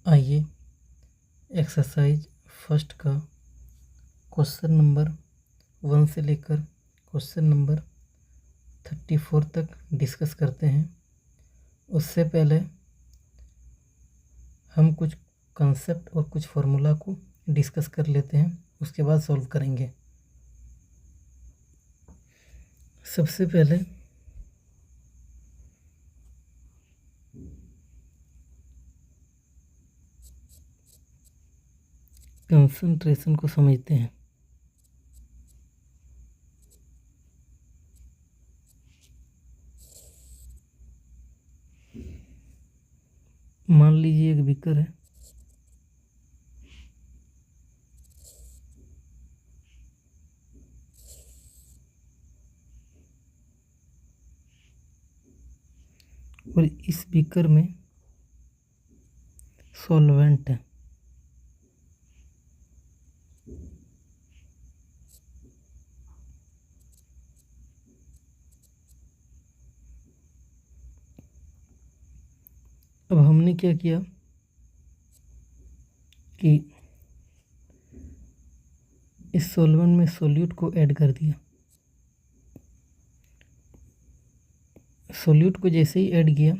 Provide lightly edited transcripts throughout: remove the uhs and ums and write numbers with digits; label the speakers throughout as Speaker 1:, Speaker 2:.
Speaker 1: आइए exercise first का question number 1 से लेकर क्वेश्चन नंबर 34 तक डिस्कस करते हैं। उससे पहले हम कुछ कंसेप्ट और कुछ फार्मूला को डिस्कस कर लेते हैं, उसके बाद सॉल्व करेंगे। सबसे पहले कंसंट्रेशन को समझते हैं। मान लीजिए एक बीकर है, और इस बीकर में सॉल्वेंट है। अब हमने क्या किया कि इस सॉल्वेंट में सोल्यूट को ऐड कर दिया। सोल्यूट को जैसे ही ऐड किया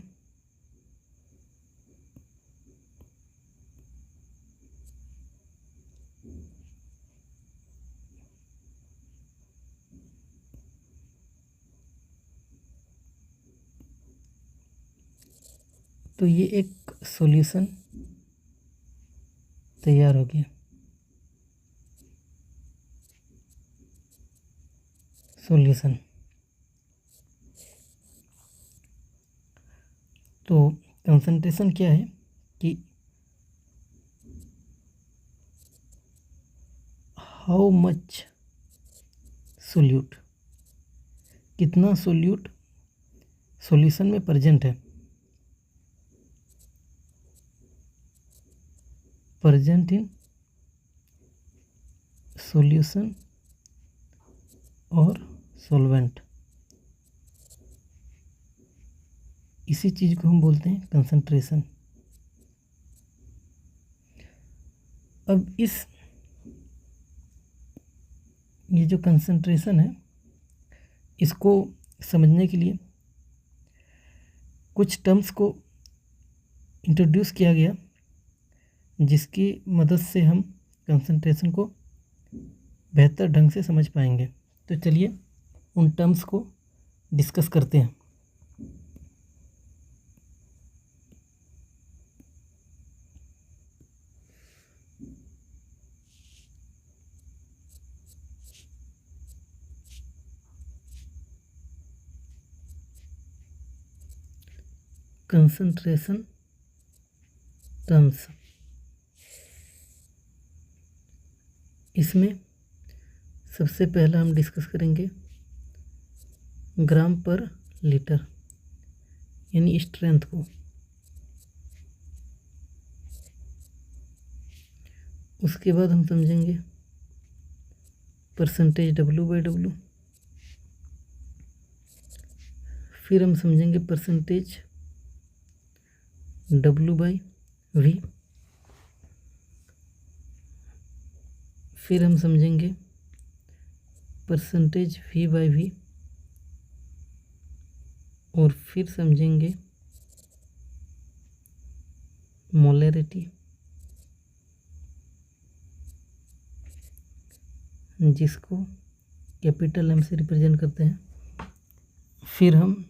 Speaker 1: तो ये एक सॉल्यूशन तैयार हो गया। सॉल्यूशन तो कंसंट्रेशन क्या है कि हाउ मच सोल्यूट, कितना सोल्यूट सॉल्यूशन में प्रेजेंट है, प्रेजेंट इन सॉल्यूशन और सॉल्वेंट। इसी चीज़ को हम बोलते हैं कंसंट्रेशन। अब ये जो कंसंट्रेशन है, इसको समझने के लिए कुछ टर्म्स को इंट्रोड्यूस किया गया, जिसकी मदद से हम कंसंट्रेशन को बेहतर ढंग से समझ पाएंगे। तो चलिए उन टर्म्स को डिस्कस करते हैं। कंसंट्रेशन टर्म्स, इसमें सबसे पहला हम डिस्कस करेंगे ग्राम पर लीटर यानी स्ट्रेंथ को। उसके बाद हम समझेंगे परसेंटेज W/W। फिर हम समझेंगे परसेंटेज W/V। फिर हम समझेंगे परसेंटेज V/V, और फिर समझेंगे मोलैरिटी, जिसको कैपिटल M से रिप्रेजेंट करते हैं। फिर हम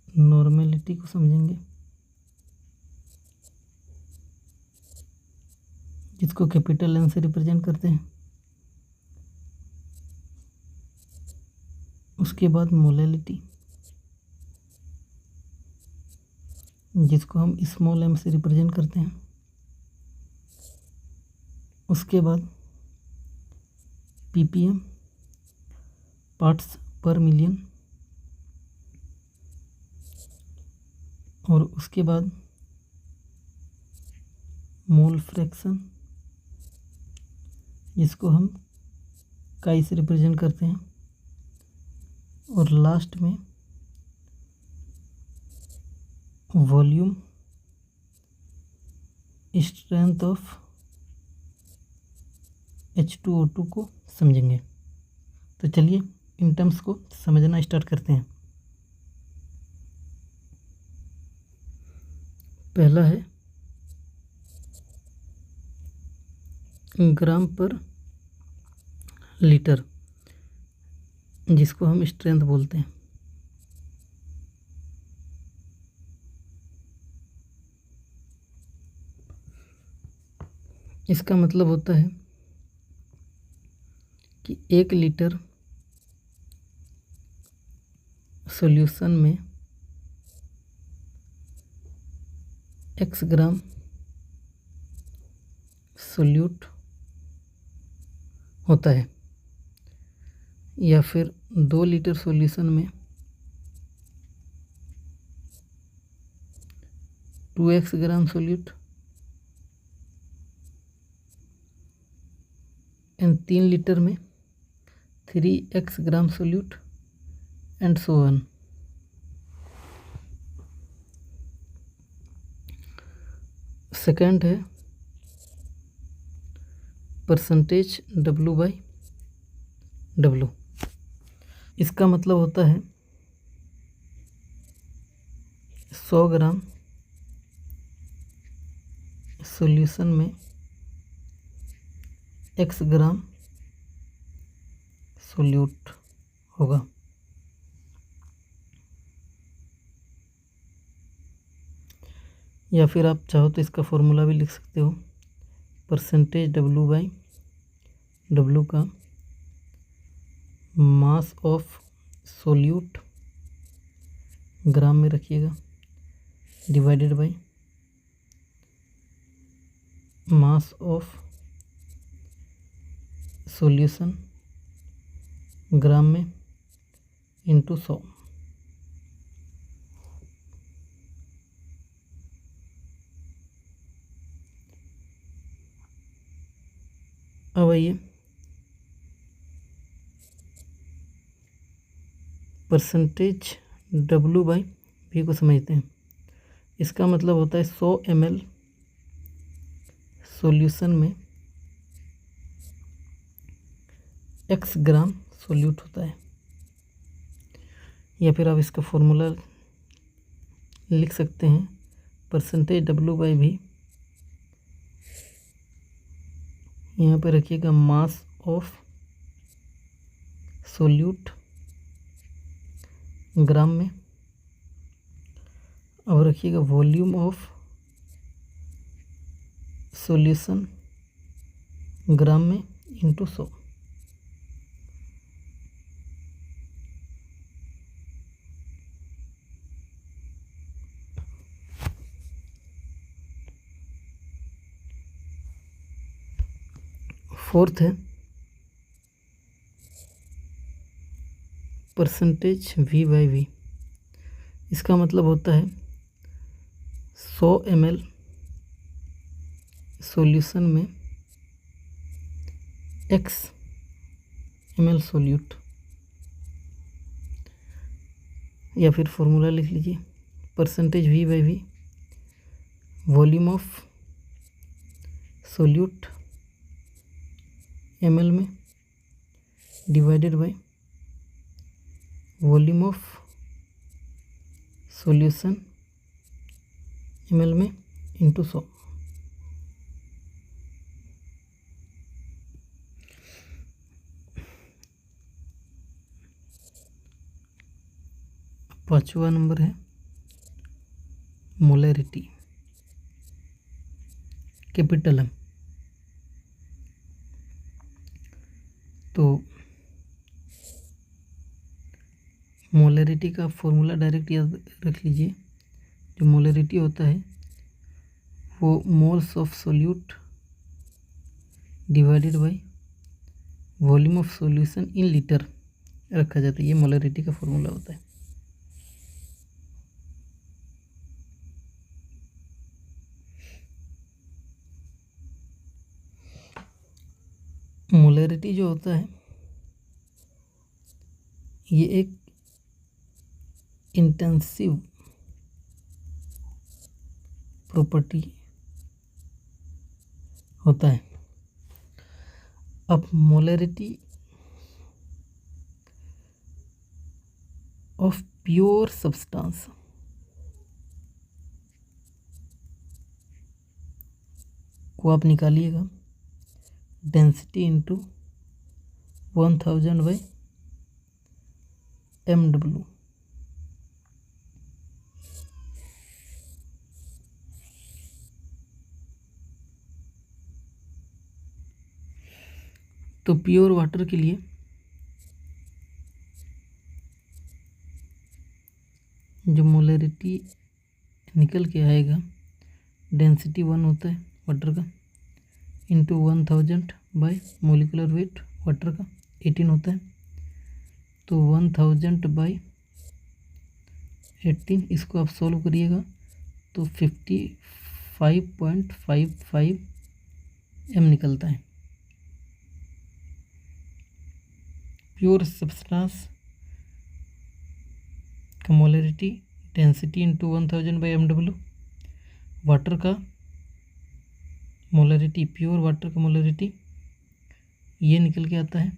Speaker 1: नॉर्मेलिटी को समझेंगे, जिसको कैपिटल N से रिप्रेजेंट करते हैं। उसके बाद मोलैलिटी, जिसको हम स्मॉल m से रिप्रेजेंट करते हैं। उसके बाद ppm, पार्ट्स पर मिलियन, और उसके बाद मोल फ्रैक्शन, जिसको हम काई से रिप्रेजेंट करते हैं। और लास्ट में वॉल्यूम स्ट्रेंथ ऑफ H2O2 को समझेंगे। तो चलिए इन टर्म्स को समझना स्टार्ट करते हैं। पहला है ग्राम पर लीटर, जिसको हम स्ट्रेंथ बोलते हैं। इसका मतलब होता है कि 1 लीटर सॉल्यूशन में x ग्राम सोल्यूट होता है, या फिर 2 लीटर सॉल्यूशन में 2x gram solute and 3 litre में 3x gram solute and so on. Second है परसेंटेज W/W। इसका मतलब होता है 100 ग्राम सॉल्यूशन में x ग्राम सोल्यूट होगा। या फिर आप चाहो तो इसका फॉर्मूला भी लिख सकते हो। परसेंटेज W/W का मास ऑफ सोल्यूट ग्राम में रखिएगा, divided by mass of solution gram में इंटू 100। अब आइए परसेंटेज W/V को समझते हैं। इसका मतलब होता है 100 ml सॉल्यूशन में x ग्राम सोल्यूट होता है। या फिर आप इसका फॉर्मूला लिख सकते हैं। परसेंटेज W/V यहाँ पे रखिएगा मास ऑफ सोल्यूट ग्राम में, और रखिएगा वॉल्यूम ऑफ सॉल्यूशन ग्राम में इंटू 100। फोर्थ है परसेंटेज V/V। इसका मतलब होता है 100 ml सॉल्यूशन में x ml सोल्यूट। या फिर फॉर्मूला लिख लीजिए। Percentage V/V volume of solute ml में divided by volume of solution ml में इंटू 100। पांचवा नंबर है मोलैरिटी, कैपिटल M। तो मोलैरिटी का फॉर्मूला डायरेक्ट याद रख लीजिए। जो मोलैरिटी होता है वो moles of solute divided by volume of solution in litre रखा जाता है। ये मोलैरिटी का फॉर्मूला होता है। मोलैरिटी जो होता है ये एक इंटेंसिव प्रॉपर्टी होता है। अब मोलरिटी ऑफ प्योर सब्सटेंस को आप निकालिएगा डेंसिटी इंटू 1000/mw। तो प्योर वाटर के लिए जो मोलरिटी निकल के आएगा, डेंसिटी 1 होता है वाटर का, into 1000 bye molecular weight water का 18 होता है, तो 1000/18 इसको आप सॉल्व करिएगा तो 55.55 m निकलता है। प्योर सब्सटेंस का molarity density into 1000/mw, water का मोलरिटी, प्योर वाटर का मोलरिटी ये निकल के आता है।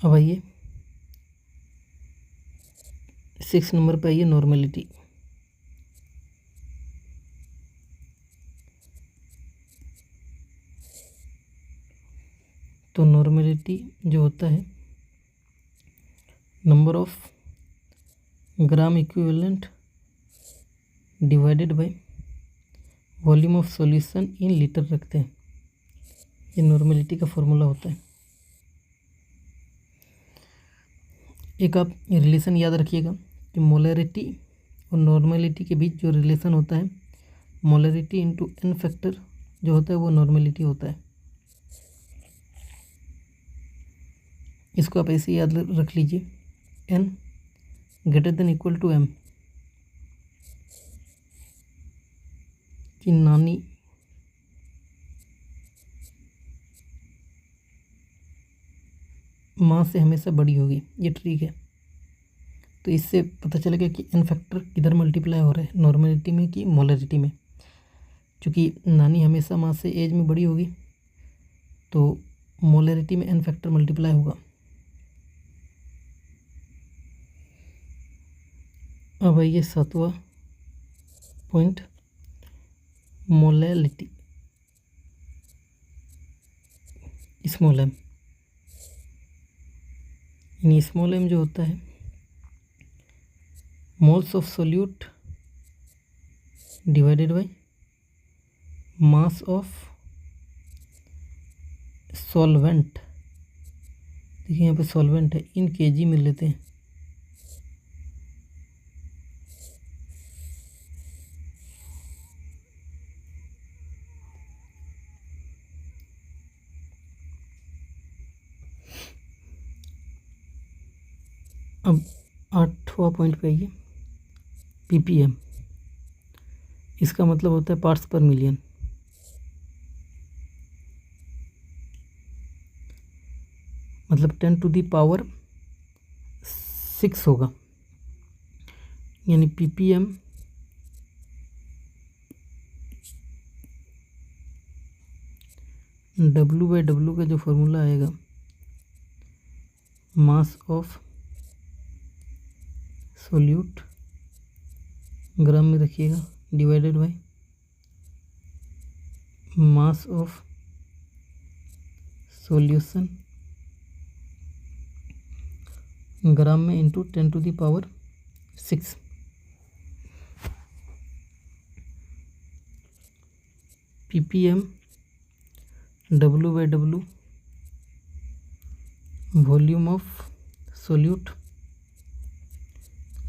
Speaker 1: अब आइए 6 नंबर पे आइए, नॉर्मेलिटी। तो नॉर्मेलिटी जो होता है, number of gram equivalent divided by volume of solution in litre रखते हैं। ये नॉर्मेलिटी का फॉर्मूला होता है। एक आप रिलेशन याद रखिएगा कि मोलरिटी और नॉर्मेलिटी के बीच जो रिलेशन होता है, मोलरिटी इंटू n फैक्टर जो होता है वो नॉर्मेलिटी होता है। इसको आप ऐसे याद रख लीजिए, n greater than equal to m, कि नानी माँ से हमेशा बड़ी होगी, ये ट्रिक है। तो इससे पता चलेगा कि n फैक्टर किधर मल्टीप्लाई हो रहा है, नॉर्मेलिटी में कि मोलरिटी में। चूँकि नानी हमेशा माँ से एज में बड़ी होगी तो मोलरिटी में n फैक्टर मल्टीप्लाई होगा। अब आइए 7वां पॉइंट, मोलैलिटी, स्मॉल m। यानी स्मॉल m जो होता है, moles of solute divided by mass of solvent. देखिए यहाँ पे सॉल्वेंट है, इन kg में लेते हैं। अब 8वां पॉइंट पे आइए, ppm। इसका मतलब होता है पार्ट्स पर मिलियन। मतलब 10⁶ होगा। यानी ppm W/W का जो फॉर्मूला आएगा, मास ऑफ सोल्यूट ग्राम में रखिएगा divided by mass of solution gram में into 10⁶। ppm W/W volume of solute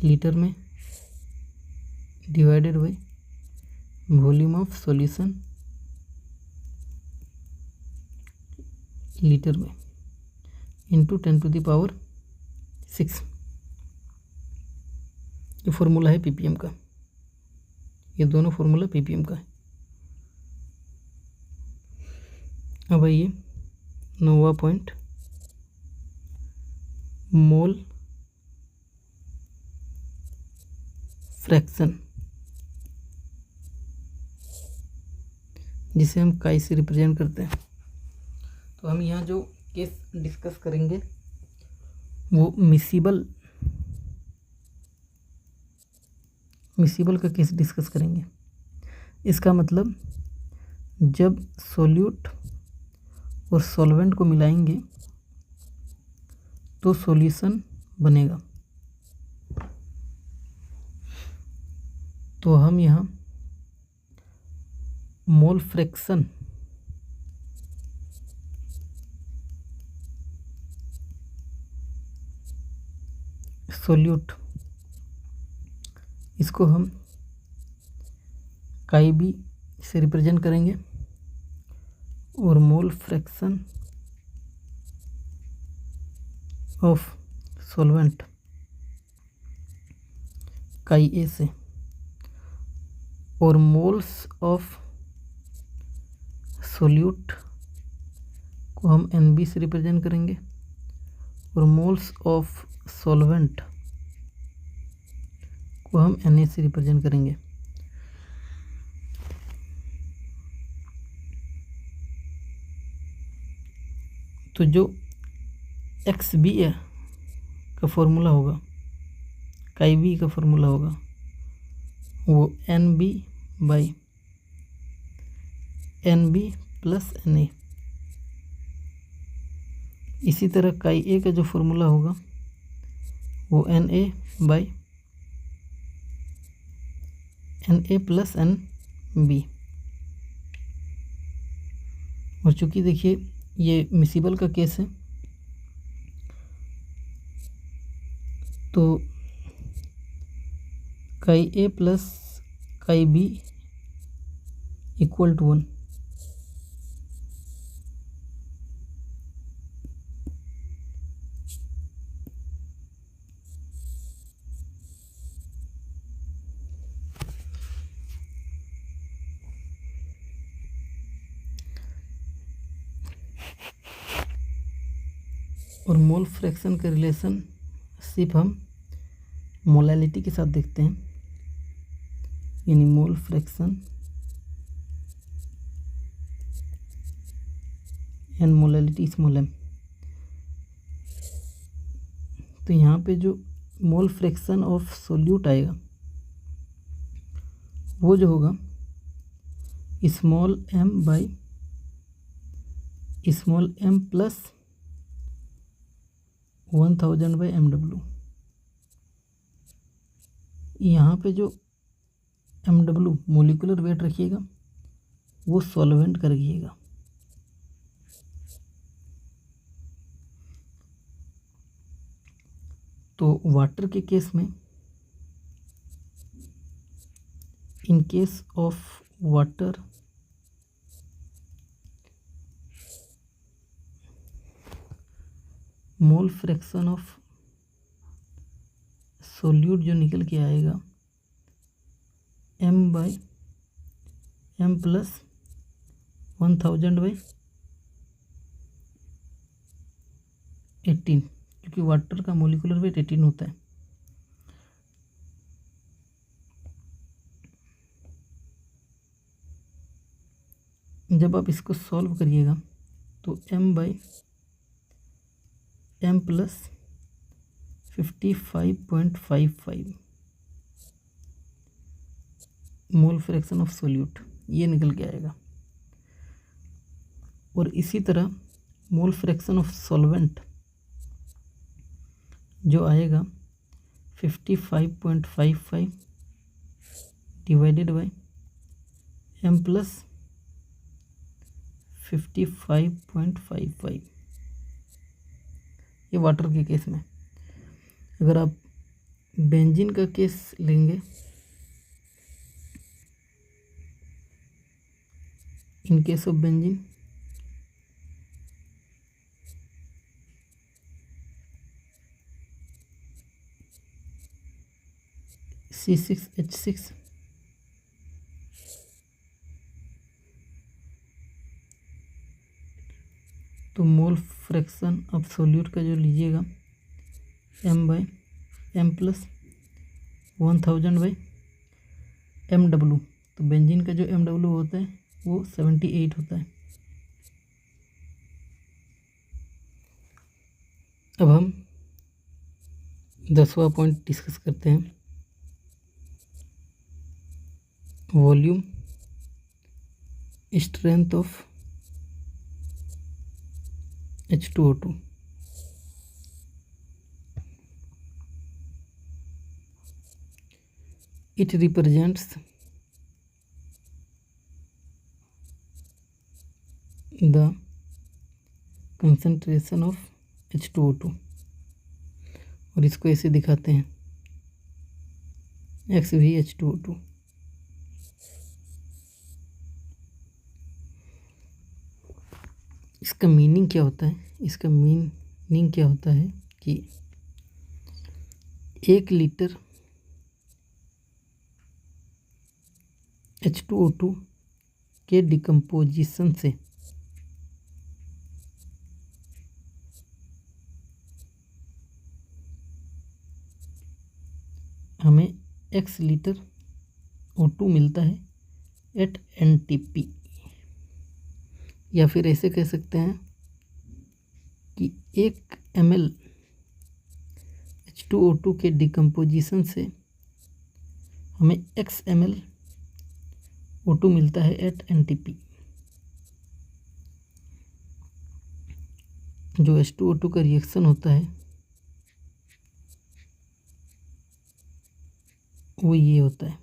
Speaker 1: litre में divided by volume of solution litre में इंटू 10⁶। ये फॉर्मूला है ppm का, ये दोनों फॉर्मूला ppm का है। अब आइए 9वां पॉइंट, मोल फ्रैक्शन। जिसे हम काई से रिप्रेजेंट करते हैं। तो हम यहाँ जो केस डिस्कस करेंगे वो मिसिबल का केस डिस्कस करेंगे। इसका मतलब जब सॉल्यूट और सॉल्वेंट को मिलाएंगे तो सॉल्यूशन बनेगा। तो हम यहाँ मोल फ्रैक्शन सॉल्यूट, इसको हम काई बी से रिप्रेजेंट करेंगे और मोल फ्रैक्शन ऑफ सॉल्वेंट काई ए से, और मोल्स ऑफ सॉल्यूट को हम एन बी से रिप्रेजेंट करेंगे और मोल्स ऑफ सॉल्वेंट को हम एन ए से रिप्रेजेंट करेंगे। तो जो एक्स बी है का फॉर्मूला होगा, काई बी का फॉर्मूला होगा वो n B by n B plus n A. इसी तरह काई ए का जो फॉर्मूला होगा वो n A by n A plus n B. और चूँकि देखिए ये मिसिबल का केस है तो chi A plus chi B equal to 1। और मोल फ्रैक्शन का रिलेशन सिर्फ हम मोलैलिटी के साथ देखते हैं, यानी mole fraction and molality small m। तो यहाँ पे जो मोल फ्रैक्शन ऑफ सोल्यूट आएगा वो जो होगा small m by small m plus 1000 by mw। यहाँ पे जो mw मोलिकुलर वेट रखिएगा वो सॉल्वेंट का रखिएगा। तो वाटर के केस में, in case of water mole fraction of solute जो निकल के आएगा m by m plus 1000 by 18, क्योंकि वाटर का मोलिकुलर वेट 18 होता है। जब आप इसको सॉल्व करिएगा तो m by m plus 55.55 mole fraction of solute ये निकल के आएगा। और इसी तरह मोल फ्रैक्शन ऑफ सॉल्वेंट जो आएगा 55.55 डिवाइडेड बाई m प्लस 55.55। ये वाटर के केस में। अगर आप बेंजीन का केस लेंगे, in case of benzene C6H6 तो मोल फ्रैक्शन ऑफ सोल्यूट का जो लीजिएगा m by m plus 1000 by mw। तो बेंजीन का जो mw होता है वो 78 होता है। अब हम 10वां पॉइंट डिस्कस करते हैं, volume strength of H2O2। It represents the concentration of H2O2 और इसको ऐसे दिखाते हैं XvH2O2। इसका मीनिंग क्या होता है? इसका मीनिंग क्या होता है कि 1 लीटर H2O2 के डिकम्पोजिशन से हमें x लीटर O2 मिलता है एट NTP, या फिर ऐसे कह सकते हैं कि 1 ml H2O2 के डिकम्पोजिशन से हमें x ml O2 मिलता है एट NTP। जो H2O2 का रिएक्शन होता है वो ये होता है।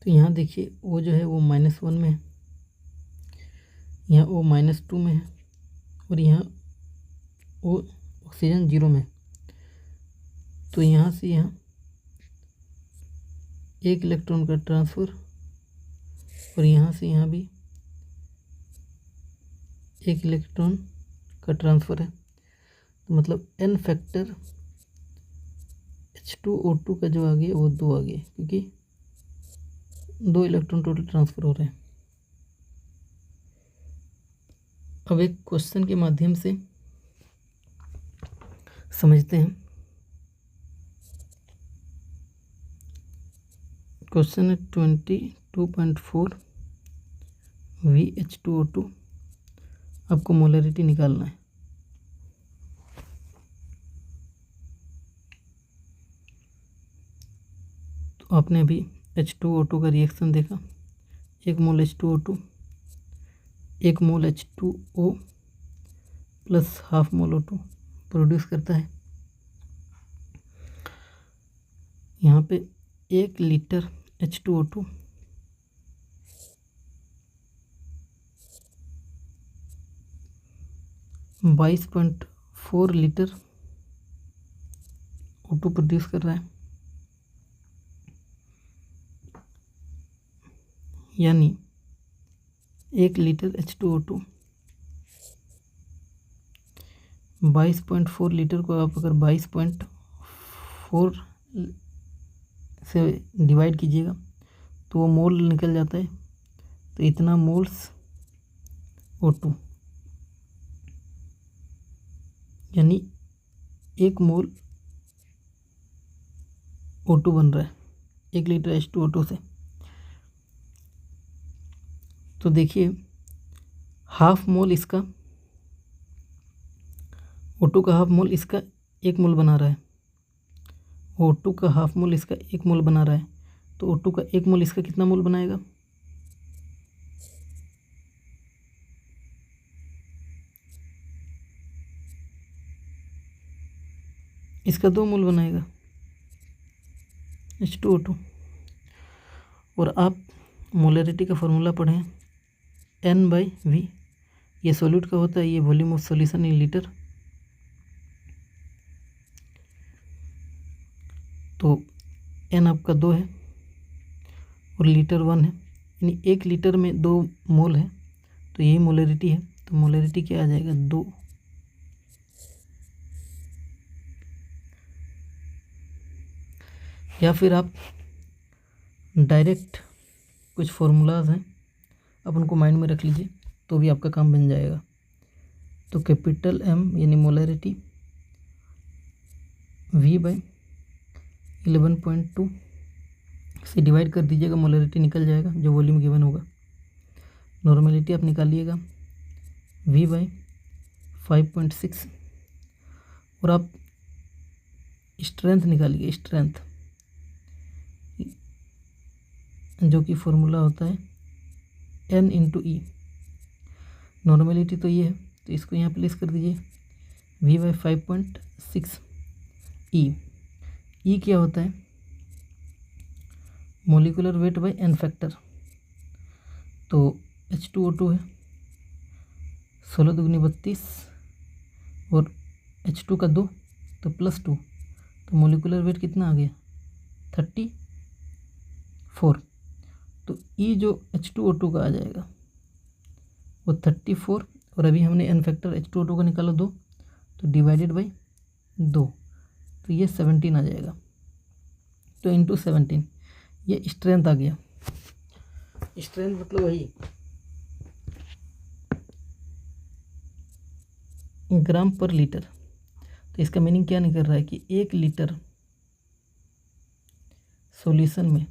Speaker 1: तो यहाँ देखिए वो जो है वो -1 में है, यहाँ वो -2 में है और यहाँ वो ऑक्सीजन 0 में है। तो यहाँ से यहाँ 1 इलेक्ट्रॉन का ट्रांसफ़र और यहाँ से यहाँ भी 1 इलेक्ट्रॉन का ट्रांसफ़र है। तो मतलब n फैक्टर H2O2 का जो आ गया वो 2 आ गया, क्योंकि 2 इलेक्ट्रॉन टोटल ट्रांसफ़र हो रहे हैं। अब एक क्वेश्चन के माध्यम से समझते हैं। क्वेश्चन है 22.4 VH2O2, आपको मोलरिटी निकालना है। तो आपने अभी H2O2 का रिएक्शन देखा, 1 मोल H2O2 1 मोल H2O plus half mole O2 produce करता है। यहाँ पे 1 litre H2O2 22.4 litre O2 produce कर रहा है, यानी 1 लीटर H2O2 22.4 लीटर को आप अगर 22.4 से डिवाइड कीजिएगा तो वो मोल निकल जाता है। तो इतना मोल्स O2, यानी 1 मोल O2 बन रहा है 1 लीटर H2O2 से। तो देखिए हाफ मोल इसका O2 का हाफ मोल इसका 1 मोल बना रहा है, O2 का हाफ मोल इसका 1 मोल बना रहा है। तो O2 का 1 मोल इसका कितना मोल बनाएगा? इसका 2 मोल बनाएगा H2O2। और आप मोलरिटी का फॉर्मूला पढ़ें N/V, ये सॉल्यूट का होता है, ये volume of solution in litre. तो N आपका 2 है और लीटर 1 है, यानी 1 लीटर में 2 मोल है, तो यही मोलरिटी है। तो मोलरिटी क्या आ जाएगा? 2। या फिर आप डायरेक्ट कुछ फॉर्मूलाज हैं आप उनको माइंड में रख लीजिए तो भी आपका काम बन जाएगा। तो कैपिटल M यानी मोलरिटी V/11.2 इसे डिवाइड कर दीजिएगा, मोलरिटी निकल जाएगा जो वॉल्यूम गिवन होगा। नॉर्मेलिटी आप निकालिएगा V/5.6 और आप स्ट्रेंथ निकालिए, स्ट्रेंथ जो कि फॉर्मूला होता है N/E। नॉर्मेलिटी तो ये है, तो इसको यहाँ प्लेस कर दीजिए V/5.6 E क्या होता है? Molecular weight by n factor. तो H2O2 है 16 दूनी 32 और H2 का 2 तो +2, तो मोलिकुलर वेट कितना आ गया 34। तो E जो H2O2 का आ जाएगा वो 34, और अभी हमने एन फैक्टर H2O2 का निकाला 2, तो डिवाइडेड बाई 2, तो ये 17 आ जाएगा। तो इंटू 17 ये स्ट्रेंथ आ गया। स्ट्रेंथ मतलब वही ग्राम पर लीटर। तो इसका मीनिंग क्या निकल रहा है कि 1 लीटर सॉल्यूशन में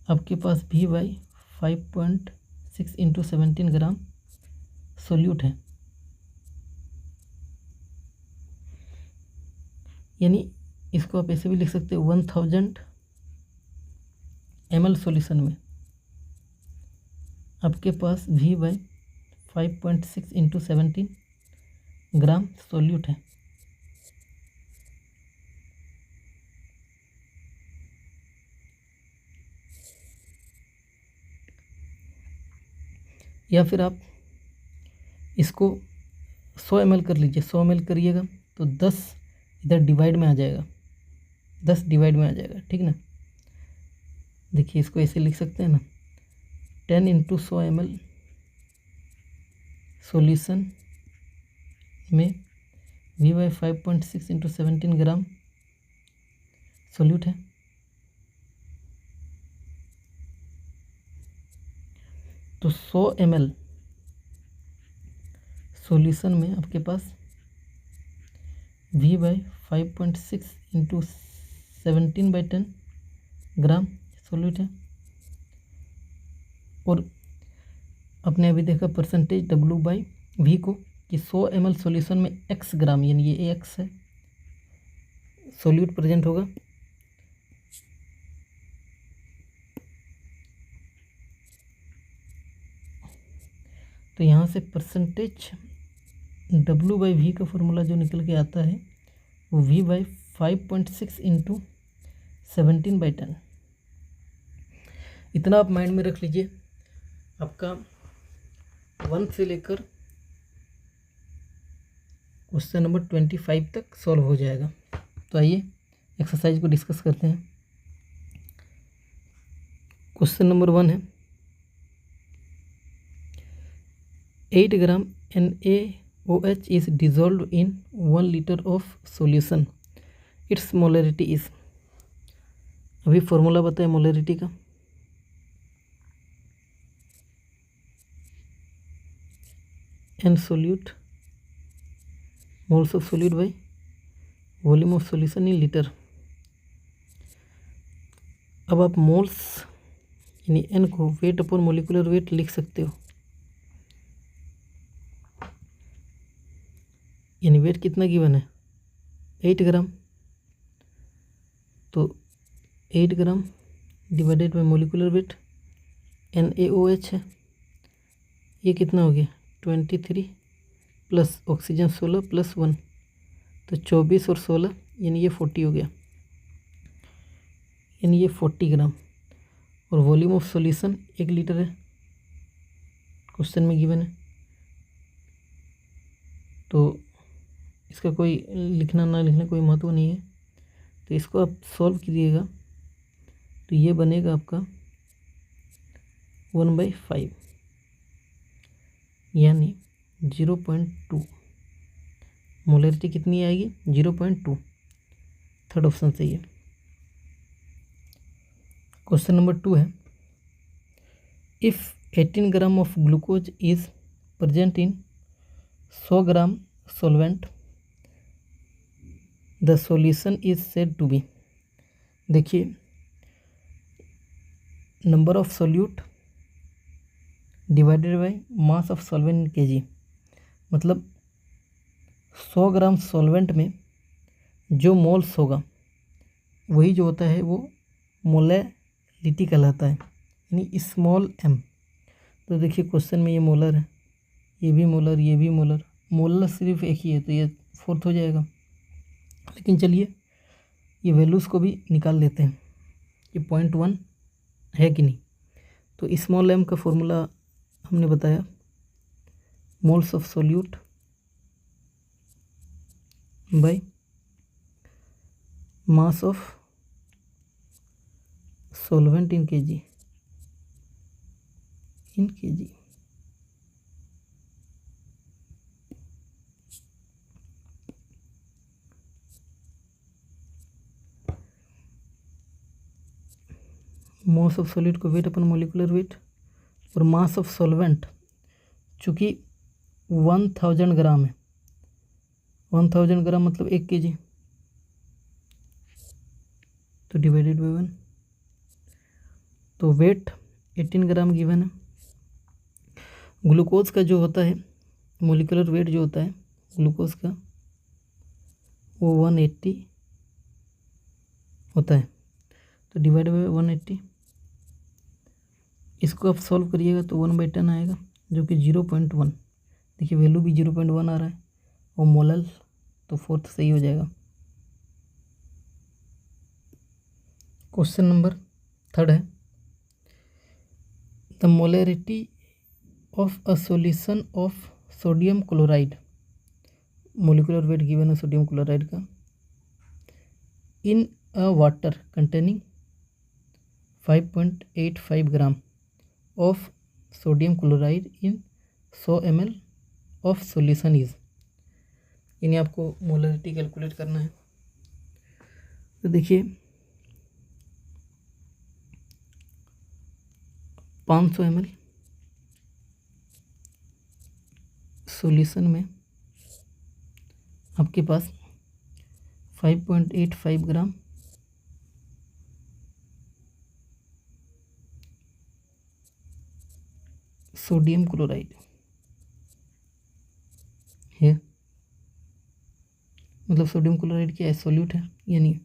Speaker 1: आपके पास V/5.6 इंटू 17 ग्राम सोल्यूट है। यानी इसको आप ऐसे भी लिख सकते हो 1000 ml सॉल्यूशन में आपके पास V/5.6 इंटू 17 ग्राम सोल्यूट है। या फिर आप इसको 100 ml कर लीजिए, 100 ml करिएगा तो 10 इधर डिवाइड में आ जाएगा, 10 डिवाइड में आ जाएगा, ठीक ना। देखिए इसको ऐसे लिख सकते हैं ना, 10 इंटू 100 ml सॉल्यूशन में V/5.6 इंटू 17 ग्राम सोल्यूट है। तो 100 ml सॉल्यूशन में आपके पास V/5.6 इंटू 17/10 ग्राम सोल्यूट है। और आपने अभी देखा परसेंटेज W/V को कि 100 ml सॉल्यूशन में x ग्राम, यानी ये x है, सोल्यूट प्रेजेंट होगा। तो यहाँ से परसेंटेज W/V का फॉर्मूला जो निकल के आता है वो V/5.6 इंटू 17/10। इतना आप माइंड में रख लीजिए, आपका 1 से लेकर क्वेश्चन नंबर 25 तक सॉल्व हो जाएगा। तो आइए एक्सरसाइज को डिस्कस करते हैं। क्वेश्चन नंबर 1 है 8 ग्राम NaOH is dissolved in 1 liter of solution. Its molarity is। अभी फॉर्मूला बताए मोलरिटी का, N solute moles of solute by volume of solution in liter। अब आप मोल्स यानी N को वेट अपॉन मोलिकुलर वेट लिख सकते हो। यानी वेट कितना गिवन है 8 ग्राम, तो 8 gram divided by molecular wait NaOH है, ये कितना हो गया 23 प्लस ऑक्सीजन 16 प्लस 1, तो 24 और 16 यानी ये 40 हो गया, यानी ये 40 ग्राम। और वॉल्यूम ऑफ सॉल्यूशन 1 लीटर है, क्वेश्चन में गिवन है। तो इसका कोई लिखना ना लिखना कोई महत्व नहीं है। तो इसको आप सॉल्व कीजिएगा तो ये बनेगा आपका 1/5 यानी 0.2। मोलरिटी कितनी आएगी 0.2, थर्ड ऑप्शन सही है। क्वेश्चन नंबर 2 है if 18 gram of glucose is present in 100 gram solvent the solution is said to be. देखिए number of solute divided by mass of solvent in KG, मतलब 100 ग्राम सॉल्वेंट में जो moles होगा वही जो होता है वो मोलैलिटी कहलाता है, यानी स्मॉल m। तो देखिए क्वेश्चन में ये मोलर है, ये भी मोलर, ये भी मोलर, मोलर सिर्फ एक ही है तो ये फोर्थ हो जाएगा। लेकिन चलिए ये वैल्यूज़ को भी निकाल लेते हैं कि 0.1 है कि नहीं। तो स्मॉल m का फॉर्मूला हमने बताया, moles of solute bye mass of solvent in kg, mass of solid को वेट अपन मोलिकुलर वेट, और मास ऑफ सॉल्वेंट चूँकि 1000 ग्राम है, 1000 ग्राम मतलब 1 kg, तो डिवाइडेड बाय 1, तो वेट 18 ग्राम गिवन है। ग्लूकोज का जो होता है मोलिकुलर वेट जो होता है ग्लूकोज का वो 180 होता है, तो डिवाइड बाय 180, इसको आप सॉल्व करिएगा तो 1/10 आएगा जो कि 0.1। देखिए वैल्यू भी 0.1 आ रहा है और मोलल तो फोर्थ सही हो जाएगा। क्वेश्चन नंबर 3 है, the molarity of a solution of sodium chloride, molecular weight given है सोडियम क्लोराइड का, in a water containing 5.85 gram of sodium chloride in 100 ml of solution is, यानी आपको मोलैरिटी कैलकुलेट करना है। तो देखिए 500 ml सॉल्यूशन में आपके पास 5.85 ग्राम सोडियम क्लोराइड है, मतलब सोडियम क्लोराइड क्या है, सॉल्यूट है, यानी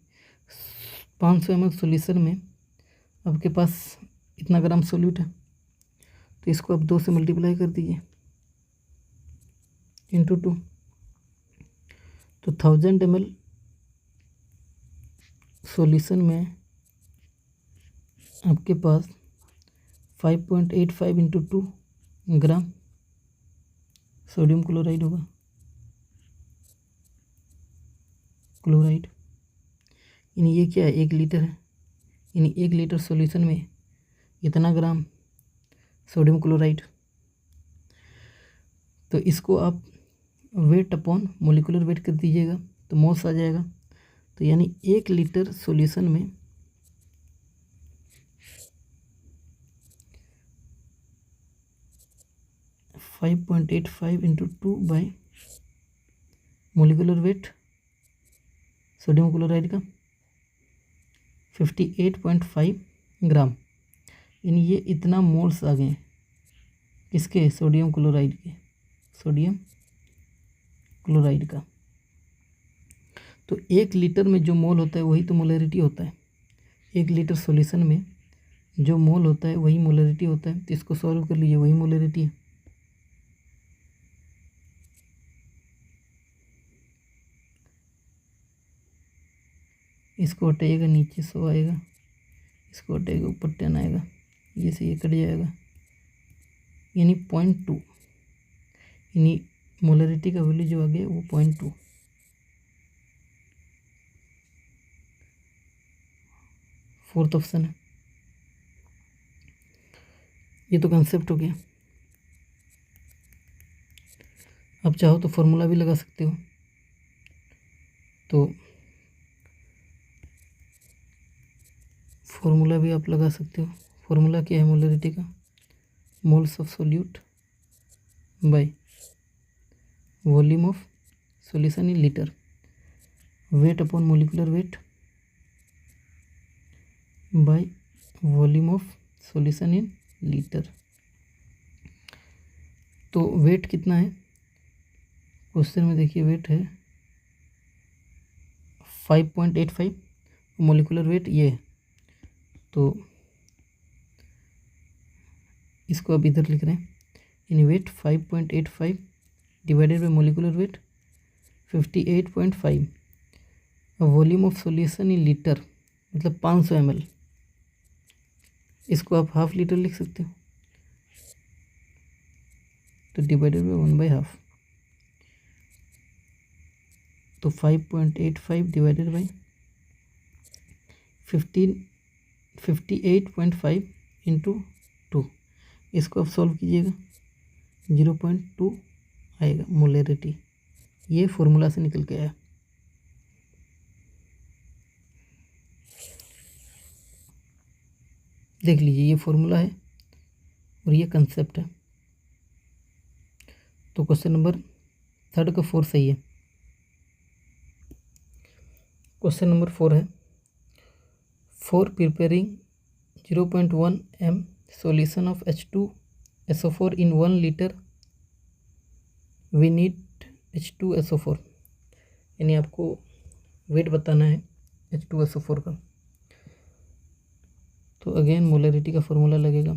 Speaker 1: 500 ml सॉल्यूशन में आपके पास इतना ग्राम सॉल्यूट है, तो इसको आप 2 से मल्टीप्लाई कर दीजिए इंटू 2, तो 1000 ml सॉल्यूशन में आपके पास 5.85 इंटू 2 ग्राम सोडियम क्लोराइड होगा, क्लोराइड, यानी ये क्या है 1 लीटर है, यानी 1 लीटर सॉल्यूशन में इतना ग्राम सोडियम क्लोराइड। तो इसको आप वेट अपॉन मोलिकुलर वेट कर दीजिएगा तो मोल्स आ जाएगा, तो यानी 1 लीटर सॉल्यूशन में 5.85 into 2 by molecular wait sodium chloride का 58.5 ग्राम, यानी ये इतना मोल्स आ गए किसके, सोडियम क्लोराइड के, सोडियम क्लोराइड का। तो 1 लीटर में जो मोल होता है वही तो मोलैरिटी होता है, 1 लीटर सॉल्यूशन में जो मोल होता है वही मोलैरिटी होता है, तो इसको सॉल्व कर लीजिए, वही मोलैरिटी है। इसको हटाइएगा नीचे 100 आएगा, इसको हटाइएगा ऊपर 10 आएगा, ये से ये कट जाएगा, यानी 0.2, यानी मोलैरिटी का वैल्यू जो आ गया वो 0.2। फोर्थ ऑप्शन है, ये तो कंसेप्ट हो गया। आप चाहो तो फॉर्मूला भी लगा सकते हो, तो फॉर्मूला भी आप लगा सकते हो। फॉर्मूला क्या है मोलैरिटी का, moles of solute bye volume of solution in litre, weight upon molecular weight bye volume of solution in litre. तो वेट कितना है क्वेश्चन में, देखिए वेट है 5.85, मोलिकुलर वेट ये है। तो इसको अब इधर लिख रहे हैं, यानी weight 5.85 divided by molecular weight 58.5। Volume of solution in litre मतलब 500 ml, इसको आप हाफ लीटर लिख सकते हो, तो डिवाइडेड बाई 1/2। तो 5.85 डिवाइडेड बाई 58.5 इंटू 2, इसको आप सॉल्व कीजिएगा 0.2 आएगा मोलरिटी। ये फॉर्मूला से निकल के आया। देख लीजिए, ये फॉर्मूला है और ये कंसेप्ट है। तो क्वेश्चन नंबर 3 का 4 सही है। क्वेश्चन नंबर 4 है, for preparing 0.1 m solution of H2SO4 in 1 litre we need H2SO4। यानी आपको वेट बताना है H2SO4 का। तो अगेन मोलरिटी का फॉर्मूला लगेगा,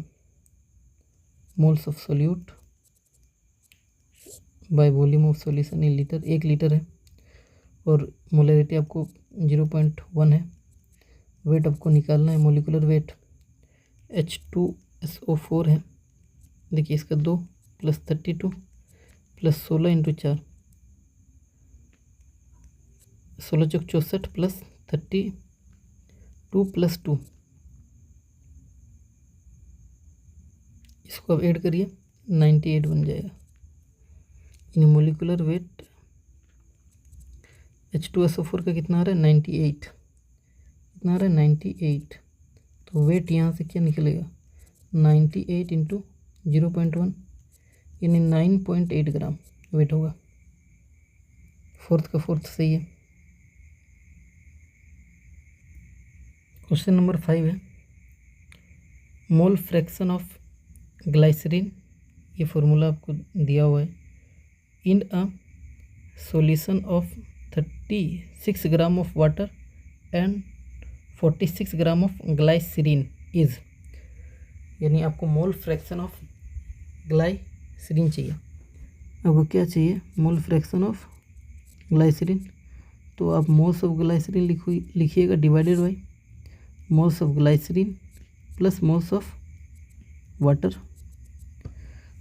Speaker 1: moles of solute bye volume of solution in litre. 1 litre है और मोलरिटी आपको 0.1 है। वेट आपको निकालना है, मोलिकुलर वेट H2SO4 है। देखिए इसका 2 + 32 + 16 × 4, 16 × 64 + 32 + 2, इसको अब ऐड करिए 98 बन जाएगा। यानी मोलिकुलर वेट H2SO4 का कितना आ रहा है 98, कितना आ रहा है 98। तो वेट यहाँ से क्या निकलेगा 98 × 0.1 यानी 9.8 ग्राम वेट होगा। 4th का 4th सही है। क्वेश्चन नंबर 5 है, मोल फ्रैक्शन ऑफ ग्लाइसरीन, ये फॉर्मूला आपको दिया हुआ है, in a solution of 36 gram of water and 46 gram of glycerine is. यानी आपको मोल फ्रैक्शन ऑफ ग्लाइसरीन चाहिए। आपको क्या चाहिए, मोल फ्रैक्शन ऑफ ग्लाइसरीन। तो आप मोल्स ऑफ ग्लाइसरीन लिखिएगा divided by moles of glycerine plus moles of water.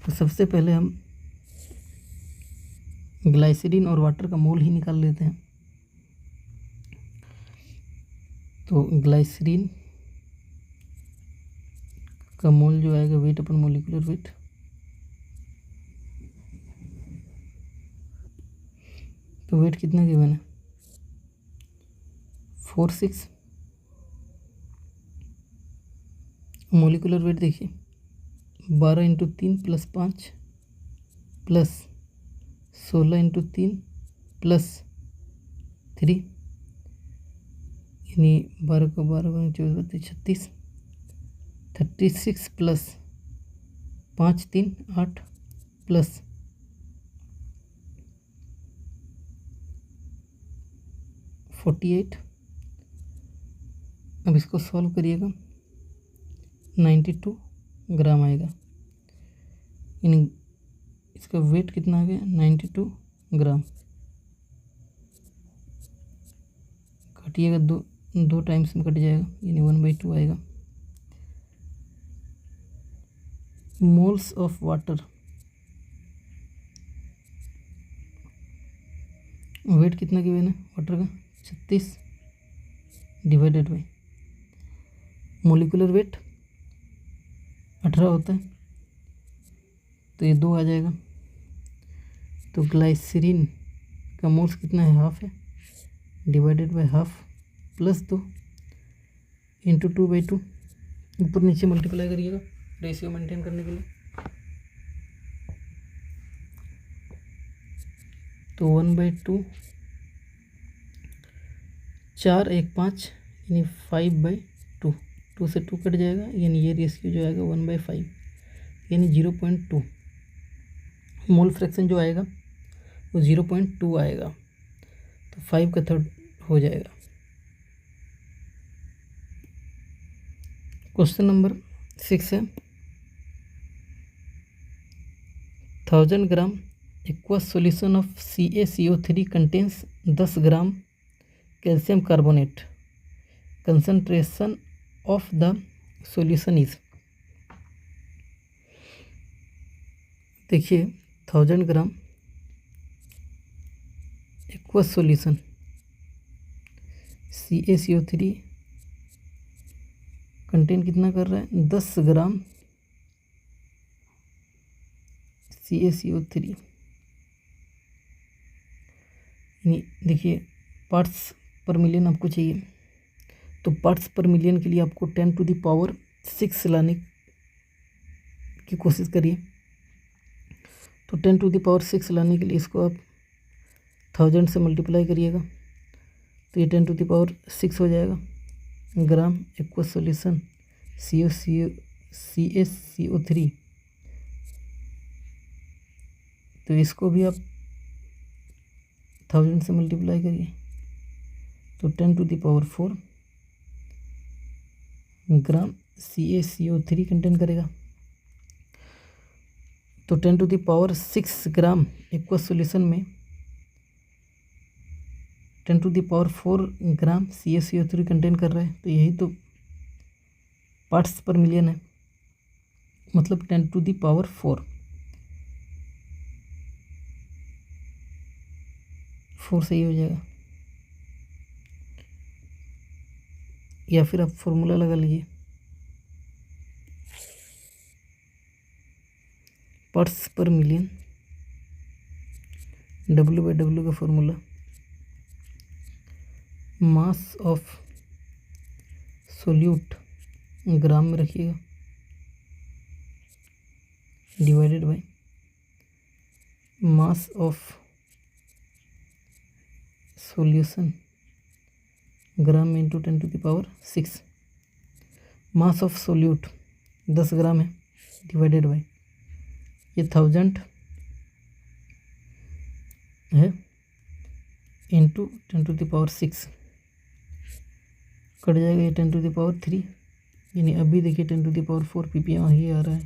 Speaker 1: तो सबसे पहले हम ग्लाइसरीन और वाटर का मोल ही निकाल लेते हैं। तो ग्लाइसरीन का मोल जो आएगा वेट अपन मोलिकुलर वेट, तो वेट कितना गिवन है 46। मोलिकुलर वेट देखिए 12 × 3 + 5 + 16 × 3 + 3, यानी 12 को 12 × 24 = 36, 36 + 5 3 8 + 48। अब इसको सॉल्व करिएगा 92 ग्राम आएगा। यानी इसका वेट कितना आ गया 92 ग्राम। काटिएगा, दो टाइम्स में कट जाएगा, यानी 1/2 आएगा। मोल्स ऑफ वाटर, वेट कितना गिवन है वाटर का 36 डिवाइडेड बाई मोलिकुलर वेट 18 होता है, तो ये 2 आ जाएगा। तो ग्लाइसरीन का मोल्स कितना है हाफ है, डिवाइडेड बाई हाफ + 2 × 2/2, ऊपर नीचे मल्टीप्लाई करिएगा रेशियो मेंटेन करने के लिए। तो 1/2 4 1 5 यानी 5/2, 2 से 2 कट जाएगा, यानी ये रेशियो जो आएगा 1/5, यानी 0.2 मोल फ्रैक्शन जो आएगा वो 0.2 आएगा, तो 5 का थर्ड हो जाएगा। क्वेश्चन नंबर 6 है 1000 gram aqueous solution of CaCO3 contains 10 gram calcium carbonate, concentration of the solution is. देखिए 1000 gram aqueous solution CaCO3 contain कितना कर रहा है, 10 ग्राम CaCO3। देखिए पार्ट्स पर मिलियन आपको चाहिए, तो पार्ट्स पर मिलियन के लिए आपको 10⁶ लाने की कोशिश करिए। तो 10⁶ लाने के लिए इसको आप 1000 से मल्टीप्लाई करिएगा, तो ये 10⁶ हो जाएगा ग्राम एक्वस सॉल्यूशन CaCO3। तो इसको भी आप 1000 से मल्टीप्लाई करिए, तो 10⁴ ग्राम CaCO3 कंटेन करेगा। तो 10⁶ ग्राम एक्वस सॉल्यूशन में 10⁴ ग्राम CaCO3 कंटेन कर रहा है, तो यही तो पार्ट्स पर मिलियन है, मतलब 10⁴ 4 सही हो जाएगा। या फिर आप फॉर्मूला लगा लीजिए, पार्ट्स पर मिलियन W/W का formula mass of solute gram में रखिएगा, divided by mass of solution gram में into 10⁶। Mass of solute 10 gram है, डिवाइडेड बाय ये 1000 है इंटू 10⁶, कट जाएगा ये 10⁻3, यानी अभी देखिए 10⁴ ppm ही आ रहा है।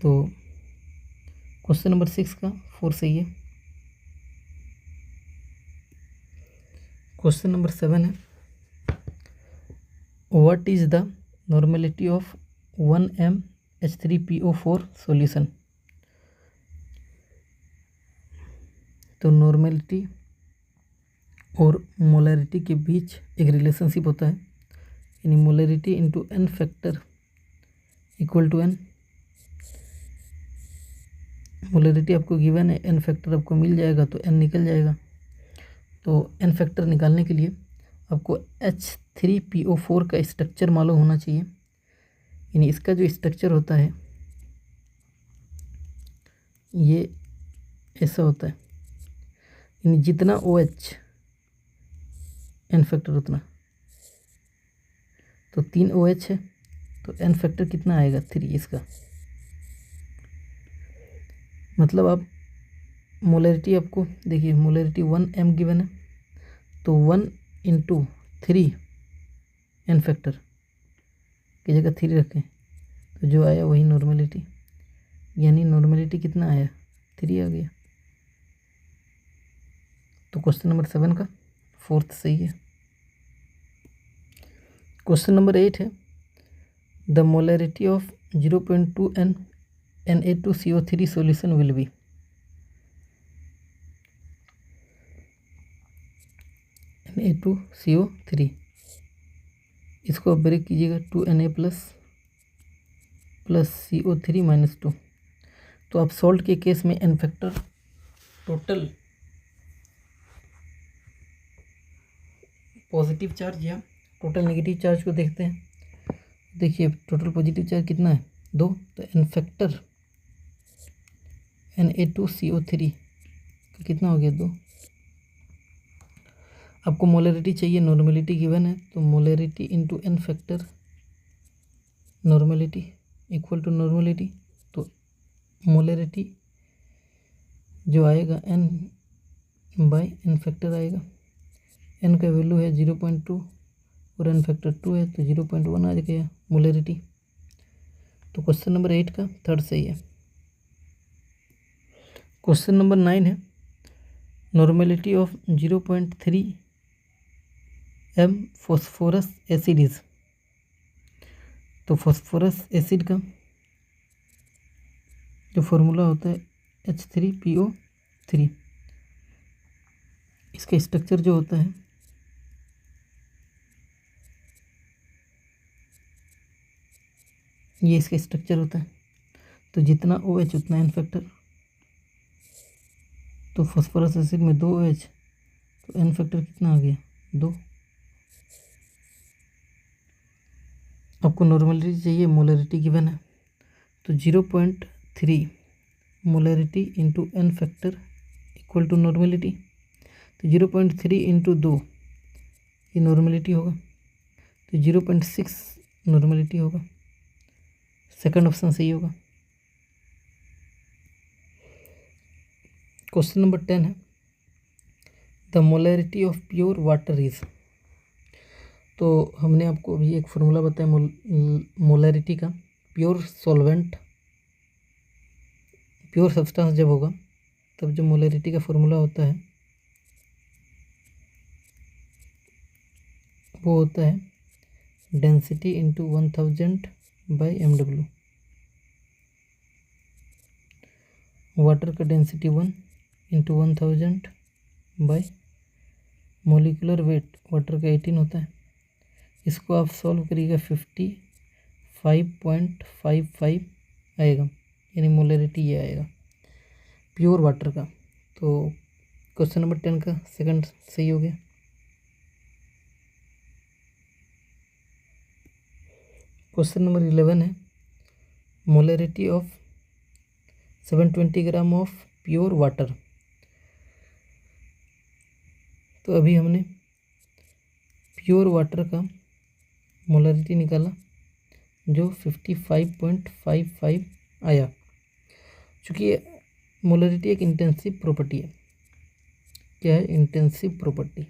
Speaker 1: तो क्वेश्चन नंबर 6 का 4 सही है। क्वेश्चन नंबर 7 है what is the normality of 1m H3PO4 solution. तो नॉर्मेलिटी और मोलरिटी के बीच एक रिलेशनशिप होता है, यानी molarity into n factor equal to n। Molarity आपको गिवन है, n फैक्टर आपको मिल जाएगा तो n निकल जाएगा। तो n फैक्टर निकालने के लिए आपको H3PO4 का स्ट्रक्चर मालूम होना चाहिए, यानी इसका जो स्ट्रक्चर होता है ये ऐसा होता है, यानी जितना OH n फैक्टर उतना, तो 3 OH है तो n फैक्टर कितना आएगा 3 इसका। मतलब आप मोलरिटी आपको देखिए मोलरिटी 1m गिवन है, तो 1 × 3 n फैक्टर की जगह 3 रखें, तो जो आया वही नॉर्मेलिटी, यानी नॉर्मेलिटी कितना आया 3 आ गया। तो क्वेश्चन नंबर 7 का 4th सही है। क्वेश्चन नंबर 8 है the molarity of 0.2 n Na2CO3 solution will be. Na2CO3 इसको आप ब्रेक कीजिएगा 2Na प्लस CO3 - 2। तो आप सॉल्ट के केस में n factor total positive charge या टोटल नेगेटिव चार्ज को देखते हैं। देखिए टोटल पॉजिटिव चार्ज कितना है 2, तो n फैक्टर Na2CO3 का कितना हो गया 2। आपको मोलरिटी चाहिए, नॉर्मेलिटी गिवन है, तो molarity into n factor normality equal to normality. तो मोलरिटी जो आएगा एन बाई एन फैक्टर आएगा। एन का वैल्यू है 0.2 और एन फैक्टर 2 है तो 0.1 आ गया मोलरिटी। तो क्वेश्चन नंबर 8 का थर्ड सही है। क्वेश्चन नंबर 9 है normality of 0.3 m phosphorous acid is. तो फॉस्फोरस एसिड का जो फॉर्मूला होता है H3PO3। इसका स्ट्रक्चर जो होता है ये इसका स्ट्रक्चर होता है। तो जितना OH उतना एन फैक्टर। तो फॉस्फोरस एसिड में 2 OH, तो एन फैक्टर कितना आ गया 2। आपको नॉर्मेलिटी चाहिए, मोलरिटी गिवन है, तो 0.3 molarity into n factor equal to normality. तो 0.3 इंटू 2 ये नॉर्मेलिटी होगा, तो 0.6 नॉर्मेलिटी होगा। सेकंड ऑप्शन सही होगा। क्वेश्चन नंबर 10 है the molarity of pure water is. तो हमने आपको अभी एक फार्मूला बताया मोलरिटी का। प्योर सॉल्वेंट, प्योर सब्सटेंस जब होगा तब जो मोलरिटी का फार्मूला होता है वो होता है density into 1000 by MW। Water का density 1 into 1000 by molecular weight water का 18 होता है। इसको आप सॉल्व करिएगा 55.55 आएगा, यानी मोलरिटी ये आएगा प्योर वाटर का। तो क्वेश्चन नंबर 10 का सेकंड सही हो गया। क्वेश्चन नंबर 11 है molarity of 720 gram of pure water. तो अभी हमने प्योर वाटर का मोलरिटी निकाला जो 55.55 आया। चूँकि मोलरिटी एक इंटेंसिव प्रॉपर्टी है। क्या है? Intensive property.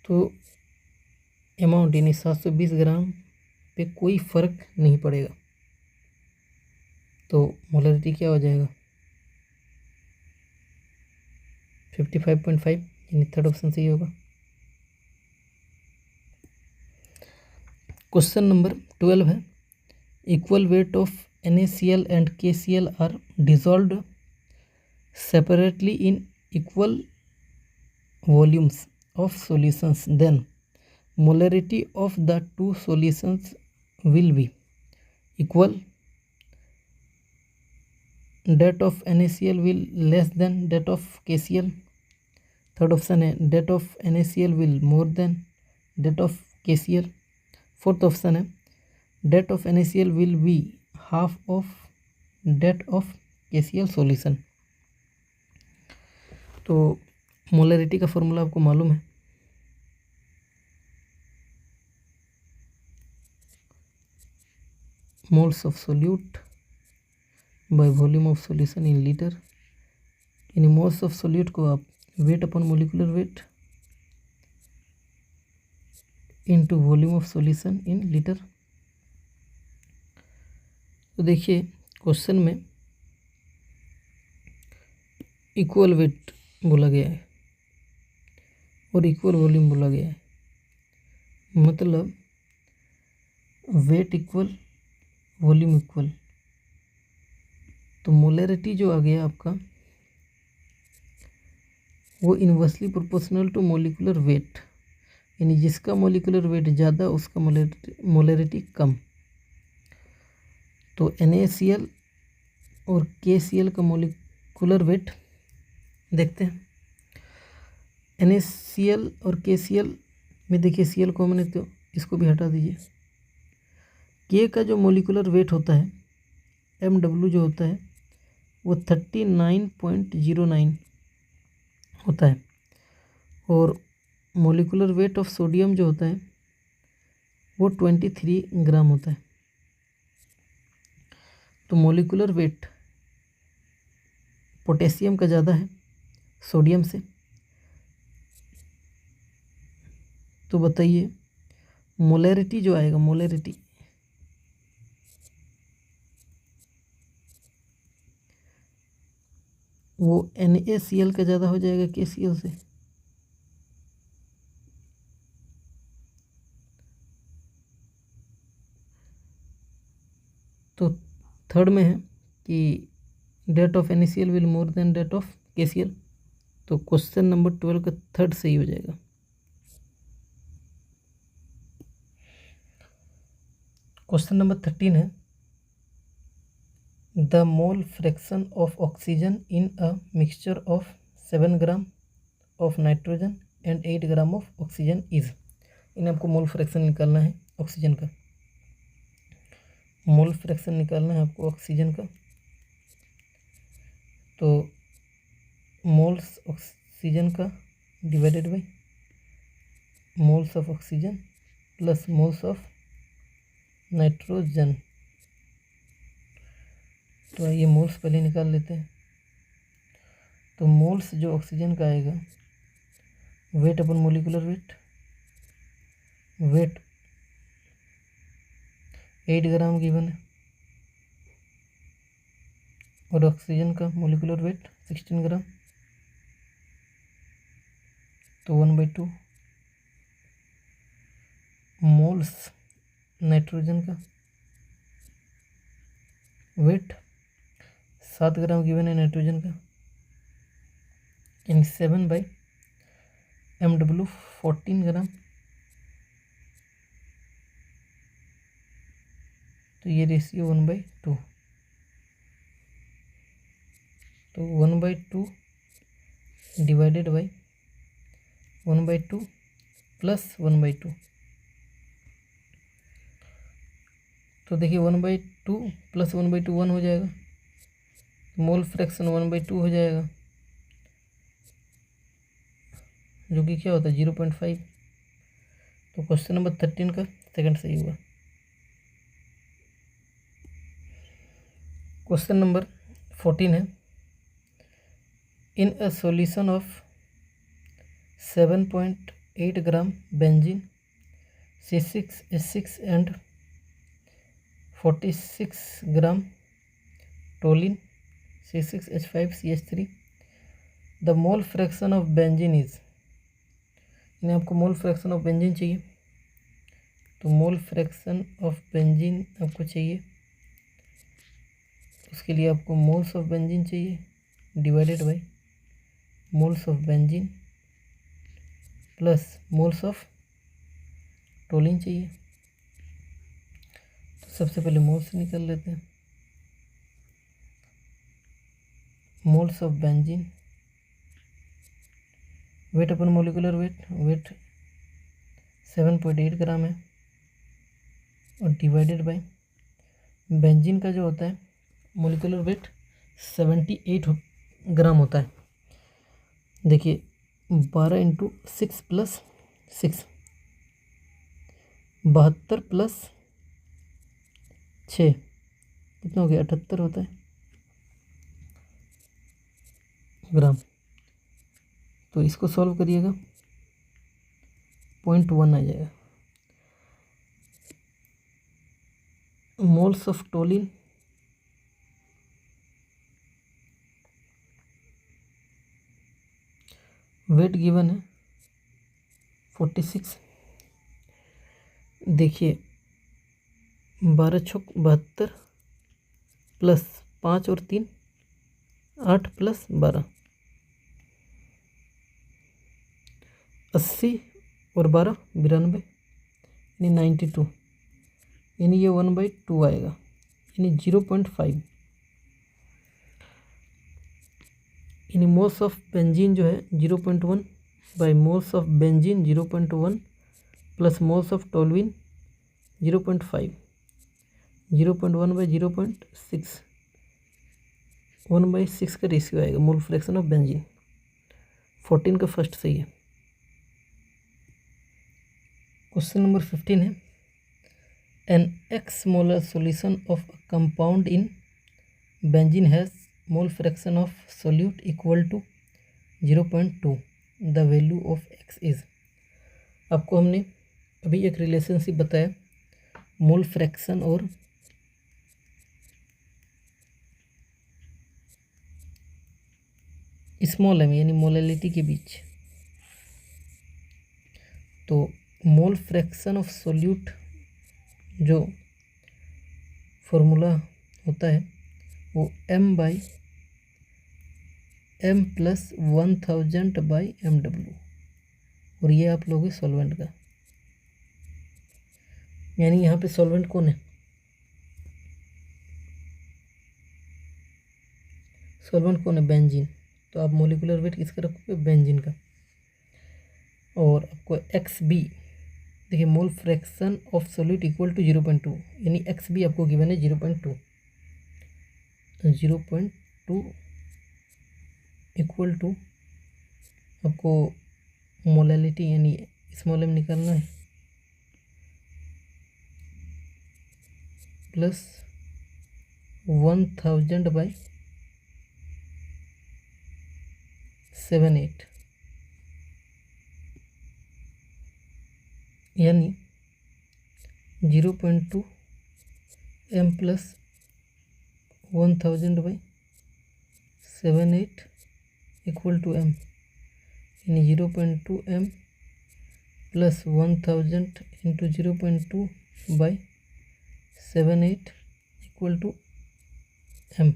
Speaker 1: तो अमाउंट यानी 720 ग्राम पे कोई फ़र्क नहीं पड़ेगा, तो मोलरिटी क्या हो जाएगा 55.5, यानी थर्ड ऑप्शन सही होगा। क्वेश्चन नंबर 12 है equal weight of NaCl and KCl are dissolved separately in equal volumes of solutions, then molarity of the two solutions will be equal, that of NaCl will less than that of KCl। Third option है that of NaCl will more than that of KCl। Fourth option है that of NaCl will be half of that of KCl solution। तो molarity का formula आपको मालूम है, moles of solute bye volume of solution in litre. यानी moles of solute को आप weight upon molecular weight into volume of solution in litre. तो देखिए क्वेश्चन में इक्वल वेट बोला गया है और इक्वल वॉल्यूम बोला गया है, मतलब वेट इक्वल वॉल्यूम इक्वल। तो मोलरिटी जो आ गया आपका वो inversely proportional to molecular weight, यानी जिसका मोलिकुलर वेट ज़्यादा उसका मोलरिटी कम। तो NaCl और KCl का मोलिकुलर वेट देखते हैं। NaCl और KCl में देखिए Cl कॉमन है तो इसको भी हटा दीजिए। K का जो मोलिकुलर वेट होता है MW जो होता है वो 39.09 होता है, और मोलिकुलर वेट ऑफ सोडियम जो होता है वो 23 ग्राम होता है। तो मोलिकुलर वेट पोटेशियम का ज़्यादा है सोडियम से। तो बताइए मोलैरिटी जो आएगा, मोलैरिटी वो NaCl का ज़्यादा हो जाएगा KCl से। तो थर्ड में है कि date of NaCl will more than date of KCl। तो क्वेश्चन नंबर 12 का थर्ड सही हो जाएगा। क्वेश्चन नंबर 13 है the mole fraction of oxygen in a mixture of 7 gram of nitrogen and 8 gram of oxygen is. इन्हें आपको mole fraction निकालना है ऑक्सीजन का। मोल फ्रैक्शन निकालना है आपको ऑक्सीजन का। तो मोल्स ऑक्सीजन का divided by moles of oxygen plus moles of nitrogen. तो आइए मोल्स पहले निकाल लेते हैं। तो मोल्स जो ऑक्सीजन का आएगा, वेट अपन मोलिकुलर वेट 8 ग्राम गिवन है, और ऑक्सीजन का मोलिकुलर वेट 16 ग्राम। तो 1/2 मोल्स नाइट्रोजन का वेट 7 ग्राम गिवन है नाइट्रोजन का, यानी 7/mw 14 ग्राम। तो ये रेशियो 1/2। तो 1/2 डिवाइडेड बाई 1/2 प्लस 1/2। तो देखिए 1/2 प्लस 1/2 1 हो जाएगा। मोल फ्रैक्शन 1/2 हो जाएगा, जो कि क्या होता है 0.5। तो क्वेश्चन नंबर 13 का सेकंड सही हुआ। क्वेश्चन नंबर 14 है in a solution of 7.8 gram benzene C6H6 and 46 gram toluene C6H5CH3 the mole fraction of benzene is. इन्हें आपको मोल फ्रैक्शन ऑफ बेंजीन चाहिए। तो मोल फ्रैक्शन ऑफ बेंजीन आपको चाहिए, उसके लिए आपको मोल्स ऑफ बेंजीन चाहिए divided by moles of benzene plus moles of toluene चाहिए। तो सबसे पहले मोल्स निकाल लेते हैं। मोल्स ऑफ बेंजीन वेट अपन मोलिकुलर वेट 7.8 ग्राम है, और डिवाइडेड बाय बेंजीन का जो होता है मोलिकुलर वेट 78 ग्राम होता है। देखिए 12 × 6 + 6 72 + 6 कितना हो गया 78 होता है ग्राम। तो इसको सॉल्व करिएगा 0.1 आ जाएगा। Moles of toluene wait given है 46। देखिए 12 × 6 72 प्लस 5 और 3 8 + 12 80 और 12 92 यानी 92, यानी ये 1/2 आएगा, यानी 0.5। यानी मोल्स ऑफ बेंजीन जो है 0.1 by moles of benzene 0.1 plus moles of toluene 0.5, 0.1 by 0.6 1/6 का रेशियो आएगा मोल फ्रैक्शन ऑफ बेंजीन। 14 का फर्स्ट सही है। क्वेश्चन नंबर 15 है, an x molar solution of a compound in benzene has mole fraction of solute equal to 0.2, the value of x is. आपको हमने अभी एक रिलेशनशिप बताया मोल फ्रैक्शन और स्मॉल एम यानी मोलैलिटी के बीच। तो मोल फ्रैक्शन ऑफ सोल्यूट जो फॉर्मूला होता है वो m/m + 1000/mw, और ये आप लोगे सॉल्वेंट का, यानी यहाँ पे सॉल्वेंट कौन है? सॉल्वेंट कौन है? बेंजीन। तो आप मोलिकुलर वेट किसका रखोगे? बेंजीन का। और आपको एक्स बी देखिए, mole fraction of solute equal to 0.2, यानी एक्स बी आपको गिवन है 0.2 इक्वल टू आपको मोलैलिटी यानी स्मॉल एम निकालना है प्लस 1000/78, यानी 0.2 m + 1000/78 इक्वल टू m, यानी 0.2 m + 1000 × 0.2/78 इक्वल टू m।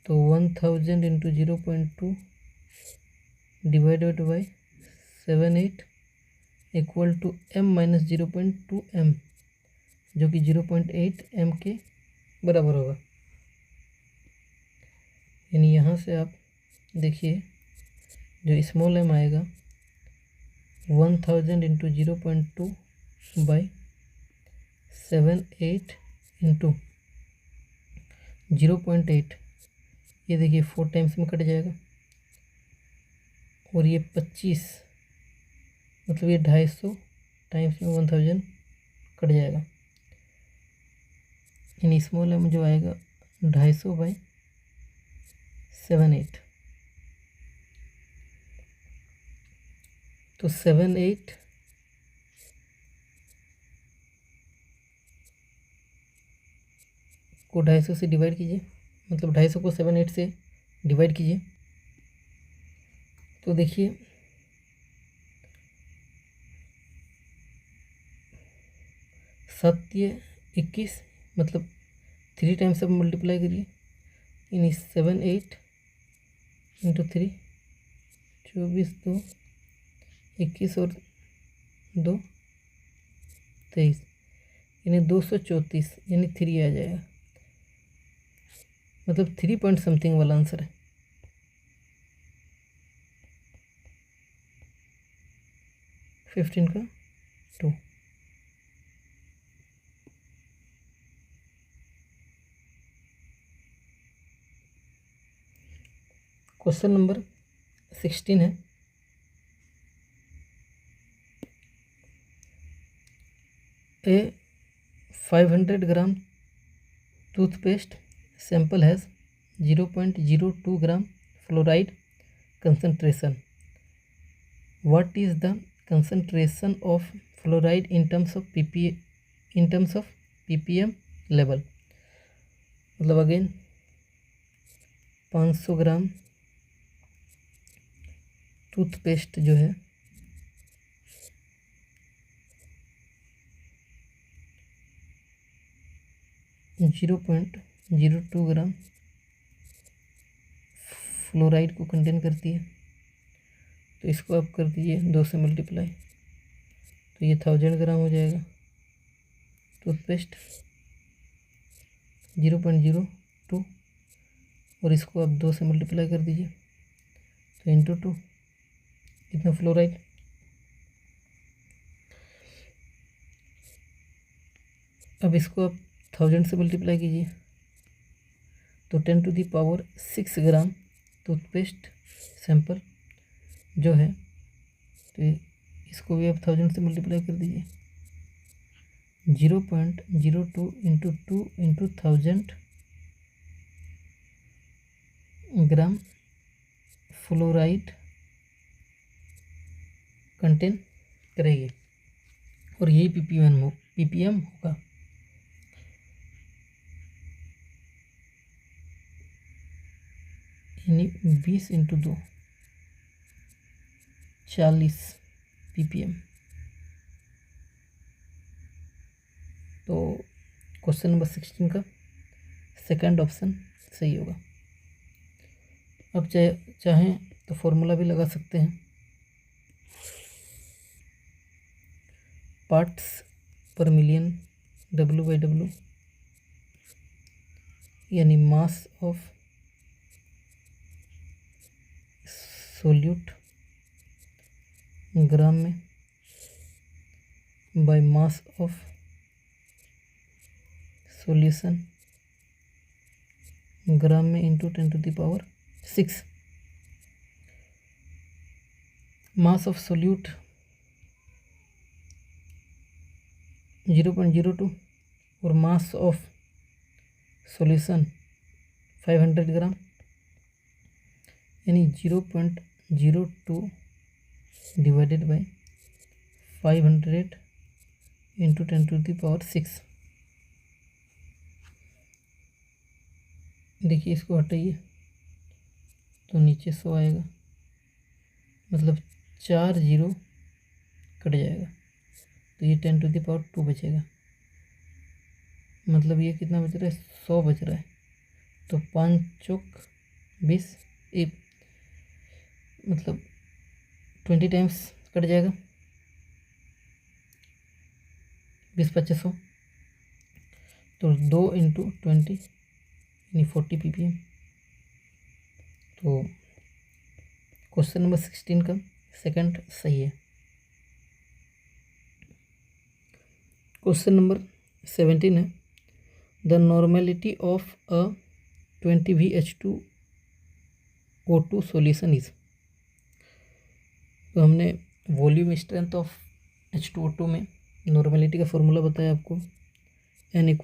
Speaker 1: तो 1000 × 0.2 divided by 78 equal to m - 0.2 m, जो कि 0.8 m के बराबर होगा। यानी यहाँ से आप देखिए जो स्मॉल m आएगा 1000 × 0.2/78 × 0.8, ये देखिए 4 टाइम्स में कट जाएगा, और ये 25, मतलब ये 250 टाइम्स में 1000 कट जाएगा, यानी स्मॉल एम जो आएगा 250/78। तो 78 को 250 से डिवाइड कीजिए, मतलब 250 को 78 से डिवाइड कीजिए, तो देखिए 7 × 21, मतलब 3 टाइम्स अब मल्टीप्लाई करिए, यानी 78 × 3 24, 2 21 और 2 23, यानी 234, यानी 3 आ जाएगा, मतलब 3 पॉइंट समथिंग वाला आंसर है। फिफ्टीन का 2। क्वेश्चन नंबर 16 है, a 500 gram toothpaste sample has 0.02 gram fluoride concentration. What is the concentration of fluoride in terms of ppm level? मतलब अगेन 500 ग्राम टूथपेस्ट जो है 0.02 ग्राम फ्लोराइड को कंटेन करती है, तो इसको आप कर दीजिए 2 से मल्टीप्लाई, तो ये 1000 ग्राम हो जाएगा टूथपेस्ट 0.02, और इसको आप 2 से मल्टीप्लाई कर दीजिए, तो इंटू 2 इतना फ्लोराइड। अब इसको आप 1000 से मल्टीप्लाई कीजिए तो 10⁶ ग्राम टूथपेस्ट सैंपल जो है, तो इसको भी आप 1000 से मल्टीप्लाई कर दीजिए। 0.02 × 2 × 1000 ग्राम फ्लोराइड कंटेन करेगी और यही ppm होगा। यानी 20 × 2 40 ppm। तो क्वेश्चन नंबर 16 का सेकंड ऑप्शन सही होगा। अब चाहें तो फॉर्मूला भी लगा सकते हैं। पार्ट्स पर मिलियन W/W यानी मास ऑफ सोल्यूट ग्राम में bye mass of solution gram में इंटू 10⁶। मास ऑफ सोल्यूट 0.02 और मास ऑफ सॉल्यूशन 500 ग्राम, यानी 0.02 डिवाइडेड बाय 500 इंटू 10⁶। देखिए इसको हटाइए तो नीचे 100 आएगा, मतलब 4 0 कट जाएगा तो ये 10⁻² बचेगा। मतलब ये कितना बच रहा है, 100 बच रहा है। तो 5 चौक 20, मतलब 20 टाइम्स कट जाएगा, 20 × 100, तो 2 × 20 यानी 40 ppm। तो क्वेश्चन नंबर 16 का सेकंड सही है। क्वेश्चन नंबर 17 है, the normality of a 20V H2O2 solution is. तो हमने वॉल्यूम स्ट्रेंथ ऑफ H2O2 में नॉर्मेलिटी का फॉर्मूला बताया आपको, N =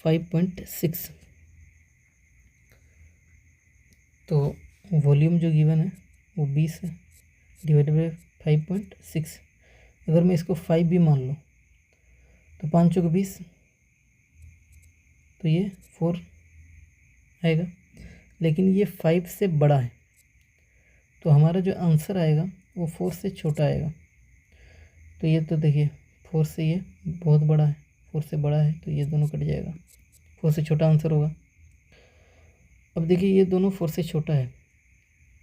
Speaker 1: V/5.6। तो वॉल्यूम जो गिवन है वो 20 है, डिवाइडेड बाय 5.6। अगर मैं इसको 5 भी मान लूँ तो 5 चौक 20, तो ये 4 आएगा, लेकिन ये 5 से बड़ा है तो हमारा जो आंसर आएगा वो 4 से छोटा आएगा। तो ये तो देखिए 4 से ये बहुत बड़ा है, 4 से बड़ा है तो ये दोनों कट जाएगा, 4 से छोटा आंसर होगा। अब देखिए ये दोनों 4 से छोटा है,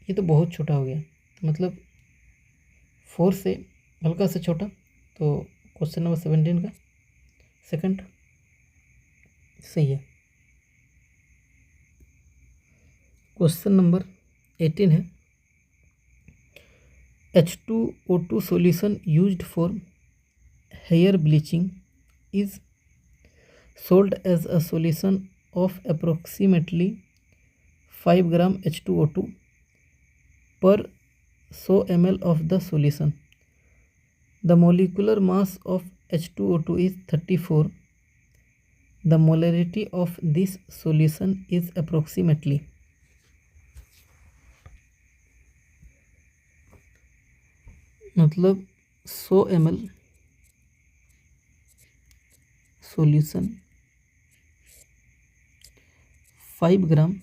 Speaker 1: ये तो बहुत छोटा हो गया, तो मतलब 4 से हल्का से छोटा। तो क्वेश्चन नंबर 17 का सेकंड सही है। क्वेश्चन नंबर 18 है, H2O2 solution used for hair bleaching is sold as a solution of approximately 5 gram H2O2 per 100 ml of the solution. The molecular mass of H2O2 is 34. The molarity of this solution is approximately। मतलब 100 ml solution 5 ग्राम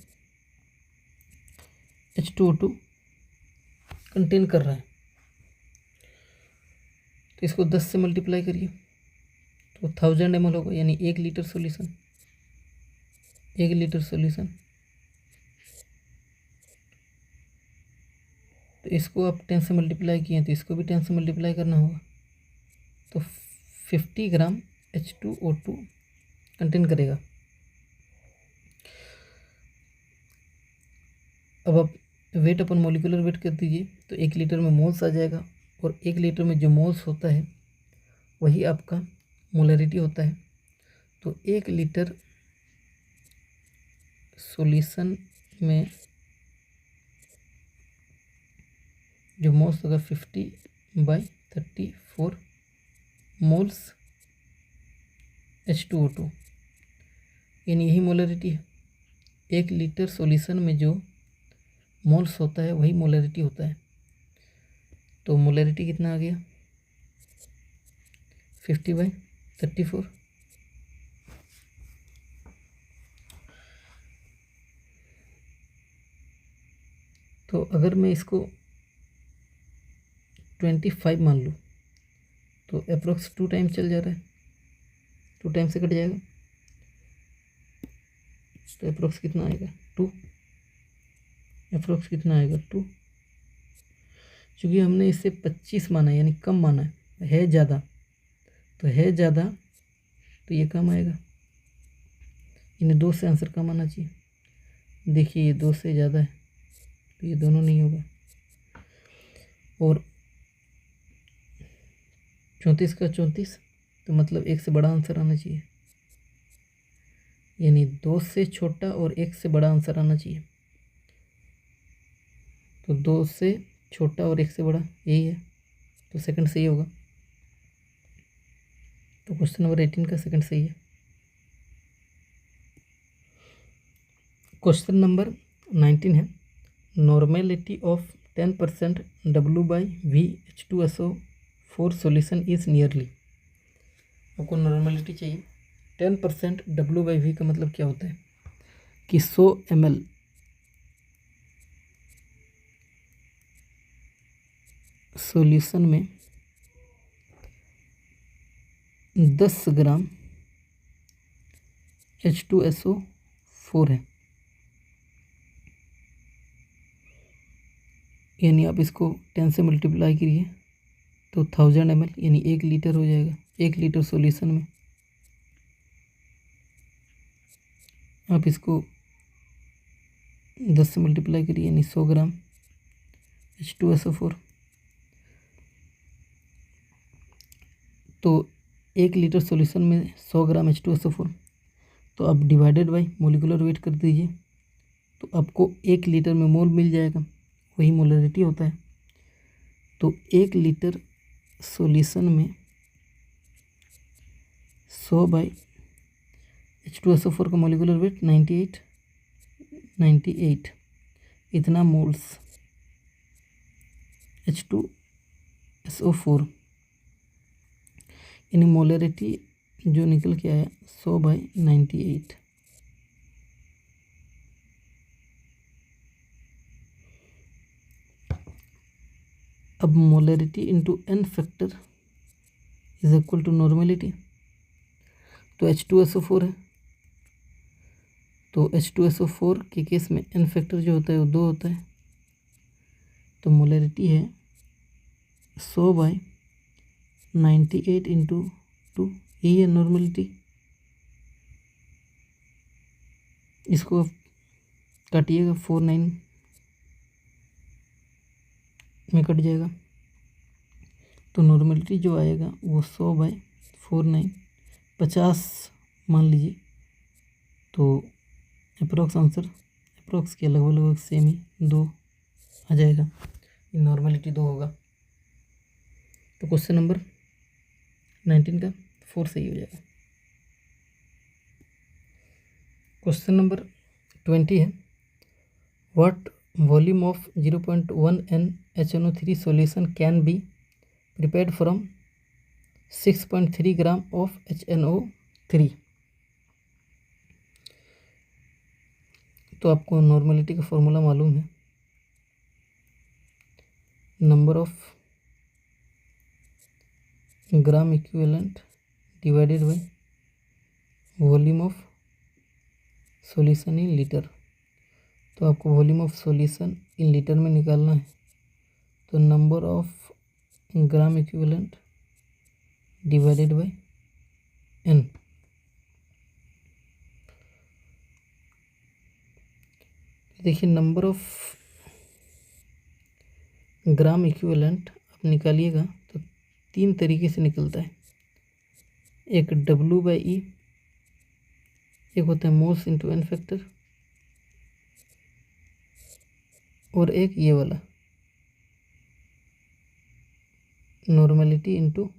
Speaker 1: H2O2 contain कर रहा है। तो इसको 10 से multiply करिए तो 1000 ml होगा, यानी 1 लीटर सॉल्यूशन। 1 लीटर सॉल्यूशन, तो इसको आप 10 से मल्टीप्लाई किए तो इसको भी 10 से मल्टीप्लाई करना होगा, तो 50 ग्राम H2O2 कंटेन करेगा। अब आप वेट अपन मॉलिक्यूलर वेट कर दीजिए तो 1 लीटर में मोल्स आ जाएगा, और 1 लीटर में जो मोल्स होता है वही आपका मोलरिटी होता है। तो 1 लीटर सॉल्यूशन में जो मोल्स होगा 50/34 मोल्स H2O2, यानी यही मोलरिटी है। 1 लीटर सॉल्यूशन में जो मोल्स होता है वही मोलरिटी होता है। तो मोलरिटी कितना आ गया 50/34। तो अगर मैं इसको 25 मान लूँ तो अप्रोक्स 2 टाइम चल जा रहा है, 2 टाइम से कट जाएगा तो अप्रोक्स कितना आएगा 2, अप्रोक्स कितना आएगा 2। चूँकि हमने इसे 25 माना है यानी कम माना है ज़्यादा, तो है ज़्यादा तो ये कम आएगा, इन्हें 2 से आंसर कम आना चाहिए। देखिए ये 2 से ज़्यादा है तो ये दोनों नहीं होगा, और 34 का 34 तो मतलब 1 से बड़ा आंसर आना चाहिए, यानी 2 से छोटा और 1 से बड़ा आंसर आना चाहिए। तो 2 से छोटा और 1 से बड़ा यही है, तो सेकंड सही होगा। तो क्वेश्चन नंबर 18 का सेकंड सही है। क्वेश्चन नंबर 19 है, normality of 10% W/V H2SO4 solution is nearly. आपको नॉर्मेलिटी चाहिए। 10% W/V का मतलब क्या होता है कि 100 ml सॉल्यूशन में 10 ग्राम H2SO4 है, यानी आप इसको 10 से मल्टीप्लाई करिए तो 1000 ml यानी 1 लीटर हो जाएगा। 1 लीटर सॉल्यूशन में आप इसको 10 से मल्टीप्लाई करिए यानी 100 ग्राम H2SO4। तो 1 लीटर सॉल्यूशन में 100 ग्राम H2SO4, तो आप डिवाइडेड बाई मोलिकुलर वेट कर दीजिए तो आपको 1 लीटर में मोल मिल जाएगा, वही मोलरिटी होता है। तो 1 लीटर सॉल्यूशन में 100/H2SO4 का मोलिकुलर वेट 98 इतना मोल्स H2SO4, यानी मोलरिटी जो निकल के आया 100/98। अब molarity into n factor is equal to normality. तो H2SO4 है, तो H2SO4 के केस में n फैक्टर जो होता है वो 2 होता है, तो मोलरिटी है 100/98 इंटू 2, यही है नॉर्मेलिटी। इसको काटिएगा 49 में कट जाएगा, तो नॉर्मेलिटी जो आएगा वो 100/49 50 मान लीजिए, तो अप्रोक्स आंसर अप्रोक्स के लगभग सेम ही 2 आ जाएगा, नॉर्मेलिटी 2 होगा। तो क्वेश्चन नंबर 19 का 4 सही हो जाएगा। क्वेश्चन नंबर 20 है, what volume of 0.1 NaHNO3 solution can be prepared from 6.3 gram of HNO3। तो आपको नॉर्मेलिटी का फॉर्मूला मालूम है, number of gram equivalent divided by volume of solution in litre. तो आपको volume of solution in litre में निकालना है, तो number of gram equivalent divided by n। देखिए नंबर ऑफ ग्राम इक्विवेलेंट आप निकालिएगा तो 3 तरीके से निकलता है। एक W/E एक होता है मोल्स इंटू एन फैक्टर, और एक ये वाला normality into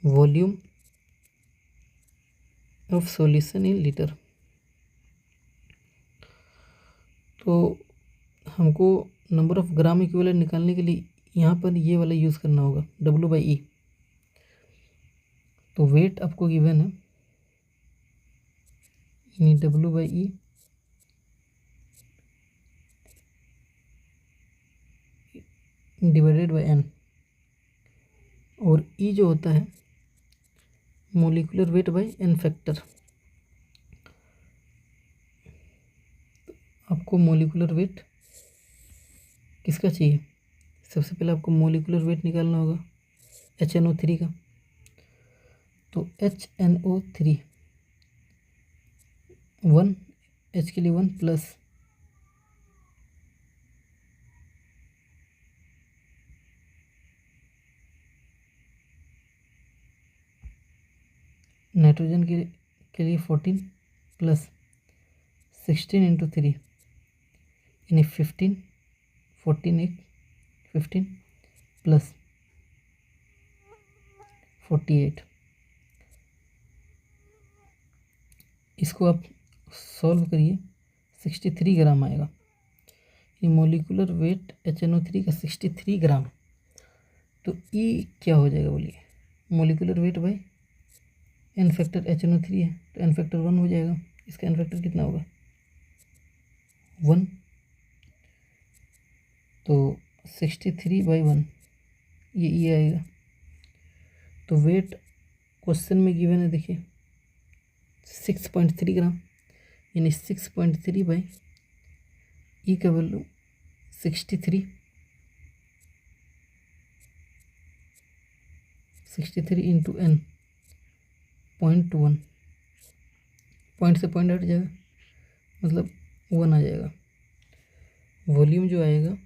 Speaker 1: volume of solution in litre. तो हमको नंबर ऑफ ग्राम इक्विवेलेंट निकालने के लिए यहाँ पर ये वाला यूज़ करना होगा W/E। तो वेट आपको गिवन है, यानी W/E डिवाइडेड बाय n, और E जो होता है molecular weight bye n factor. आपको मोलिकुलर वेट किसका चाहिए? सबसे पहले आपको मोलिकुलर वेट निकालना होगा HNO3 का। तो HNO3 1, H के लिए 1 प्लस नाइट्रोजन के लिए 14 प्लस 16 इंटू 3 यानी 15, 14 एक 15 प्लस 48। इसको आप सॉल्व करिए, 63 ग्राम आएगा। ये मोलिकुलर वेट HNO3 का 63 ग्राम। तो E क्या हो जाएगा बोलिए? Molecular weight by n factor HNO3 है, तो n फैक्टर 1 हो जाएगा। इसका n फैक्टर कितना होगा? 1। तो 63/1 ये E आएगा। तो वेट क्वेश्चन में गिवन है, देखिए 6.3 ग्राम, यानी 6.3 बाई E का वैल्यू 63 इंटू n 0.1, पॉइंट से पॉइंट हट जाएगा, मतलब 1 आ जाएगा। वॉल्यूम जो आएगा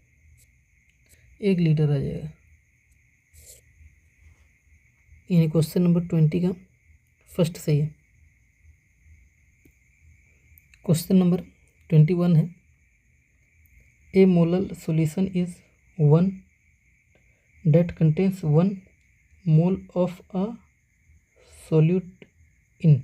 Speaker 1: 1 लीटर आ जाएगा। यानी क्वेश्चन नंबर 20 का फर्स्ट सही है। क्वेश्चन नंबर 21 है, a molal solution is 1 that contains 1 mole of a solute in।